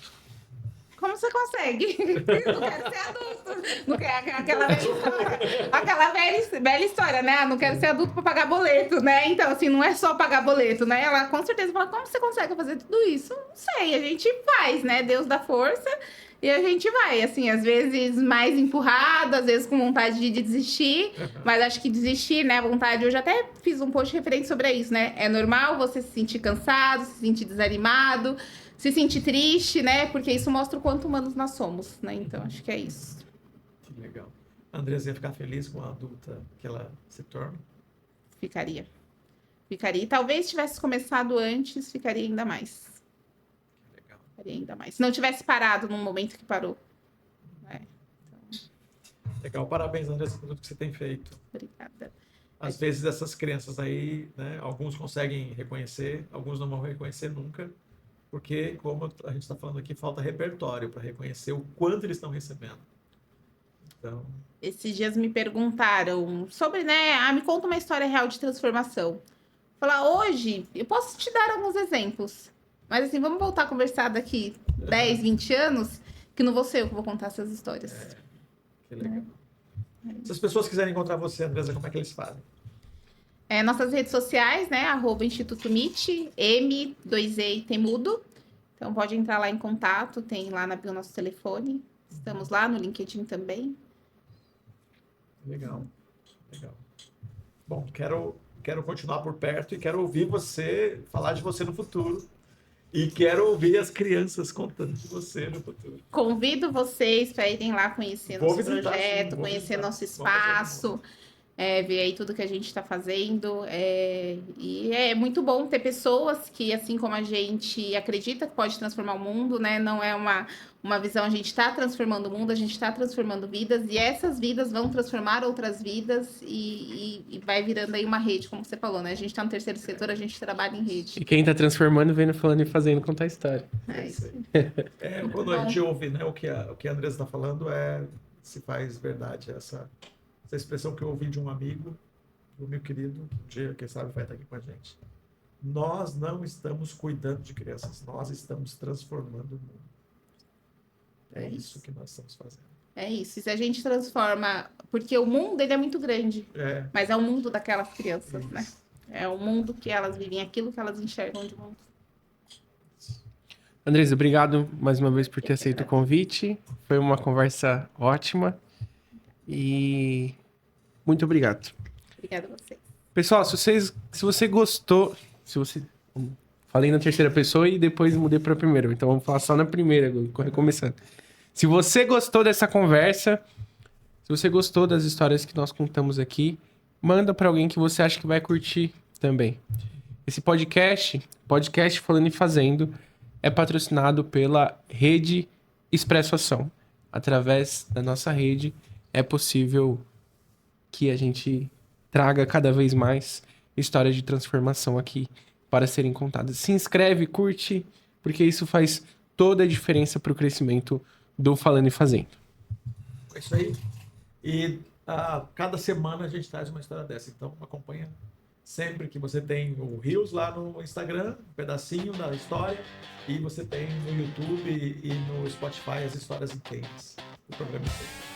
S1: Como você consegue? Não quero ser adulto. Não quero aquela velha história. Aquela velha história, né? Não quero ser adulto para pagar boleto, né? Então, assim, não é só pagar boleto, né? Ela com certeza fala, como você consegue fazer tudo isso? Não sei, a gente faz, né? Deus dá força e a gente vai. Assim, às vezes mais empurrado, às vezes com vontade de desistir. Mas acho que desistir, né? A vontade... Eu já até fiz um post referente sobre isso, né? É normal você se sentir cansado, se sentir desanimado, se sentir triste, né? Porque isso mostra o quanto humanos nós somos, né? Então, acho que é isso.
S4: Que legal. A Andressa ia ficar feliz com a adulta que ela se torna?
S1: Ficaria. E talvez tivesse começado antes, ficaria ainda mais.
S4: Que legal.
S1: Ficaria ainda mais. Se não tivesse parado num momento que parou.
S4: Legal. Parabéns, Andressa, por tudo que você tem feito.
S1: Obrigada.
S4: Às vezes essas crianças aí, né? Alguns conseguem reconhecer, alguns não vão reconhecer nunca. Porque, como a gente está falando aqui, falta repertório para reconhecer o quanto eles estão recebendo. Então...
S1: Esses dias me perguntaram sobre, né? Me conta uma história real de transformação. Falar hoje, eu posso te dar alguns exemplos. Mas assim, vamos voltar a conversar daqui 10, 20 anos, que não vou ser eu que vou contar essas histórias.
S4: Que legal. Se as pessoas quiserem encontrar você, Andresa, como é que eles fazem?
S1: Nossas redes sociais, né? @Instituto MIT, M2E e Temudo. Então pode entrar lá em contato, tem lá na bio nosso telefone. Estamos lá no LinkedIn também.
S4: Legal, legal. Bom, quero continuar por perto e quero ouvir você falar de você no futuro. E quero ouvir as crianças contando de você no futuro.
S1: Convido vocês para irem lá conhecer
S4: Vou
S1: nosso
S4: visitar,
S1: projeto,
S4: sim, vou
S1: conhecer
S4: visitar.
S1: nosso
S4: Vou fazer
S1: espaço, ver aí tudo que a gente está fazendo. E é muito bom ter pessoas que, assim como a gente acredita que pode transformar o mundo, né? Não é uma visão, a gente está transformando o mundo, a gente está transformando vidas, e essas vidas vão transformar outras vidas e vai virando aí uma rede, como você falou, né? A gente está no terceiro setor, a gente trabalha em rede.
S2: E quem tá transformando, vendo, falando e fazendo, contar a história.
S1: É isso.
S4: Quando a gente ouve, né, o que a Andresa está falando, se faz verdade essa expressão que eu ouvi de um amigo, do meu querido, um dia, quem sabe, vai estar aqui com a gente. Nós não estamos cuidando de crianças, nós estamos transformando o mundo. É isso que nós estamos fazendo.
S1: É isso. E se a gente transforma... Porque o mundo, ele é muito grande. Mas é o mundo daquelas crianças, né? É o mundo que elas vivem, aquilo que elas enxergam de mundo.
S2: Andresa, obrigado mais uma vez por ter aceito o convite. Foi uma conversa ótima. E muito obrigado.
S1: Obrigada a vocês.
S2: Pessoal, se você gostou... Falei na terceira pessoa e depois mudei para a primeira. Então vamos falar só na primeira, recomeçando. Se você gostou dessa conversa, se você gostou das histórias que nós contamos aqui, manda para alguém que você acha que vai curtir também. Esse podcast Falando e Fazendo, é patrocinado pela Rede Expresso Ação. Através da nossa rede, é possível que a gente traga cada vez mais histórias de transformação aqui para serem contadas. Se inscreve, curte, porque isso faz toda a diferença para o crescimento do Falando e Fazendo.
S4: É isso aí. E cada semana a gente traz uma história dessa. Então acompanha sempre que você tem o Reels lá no Instagram, um pedacinho da história, e você tem no YouTube e no Spotify as histórias inteiras. O programa inteiro.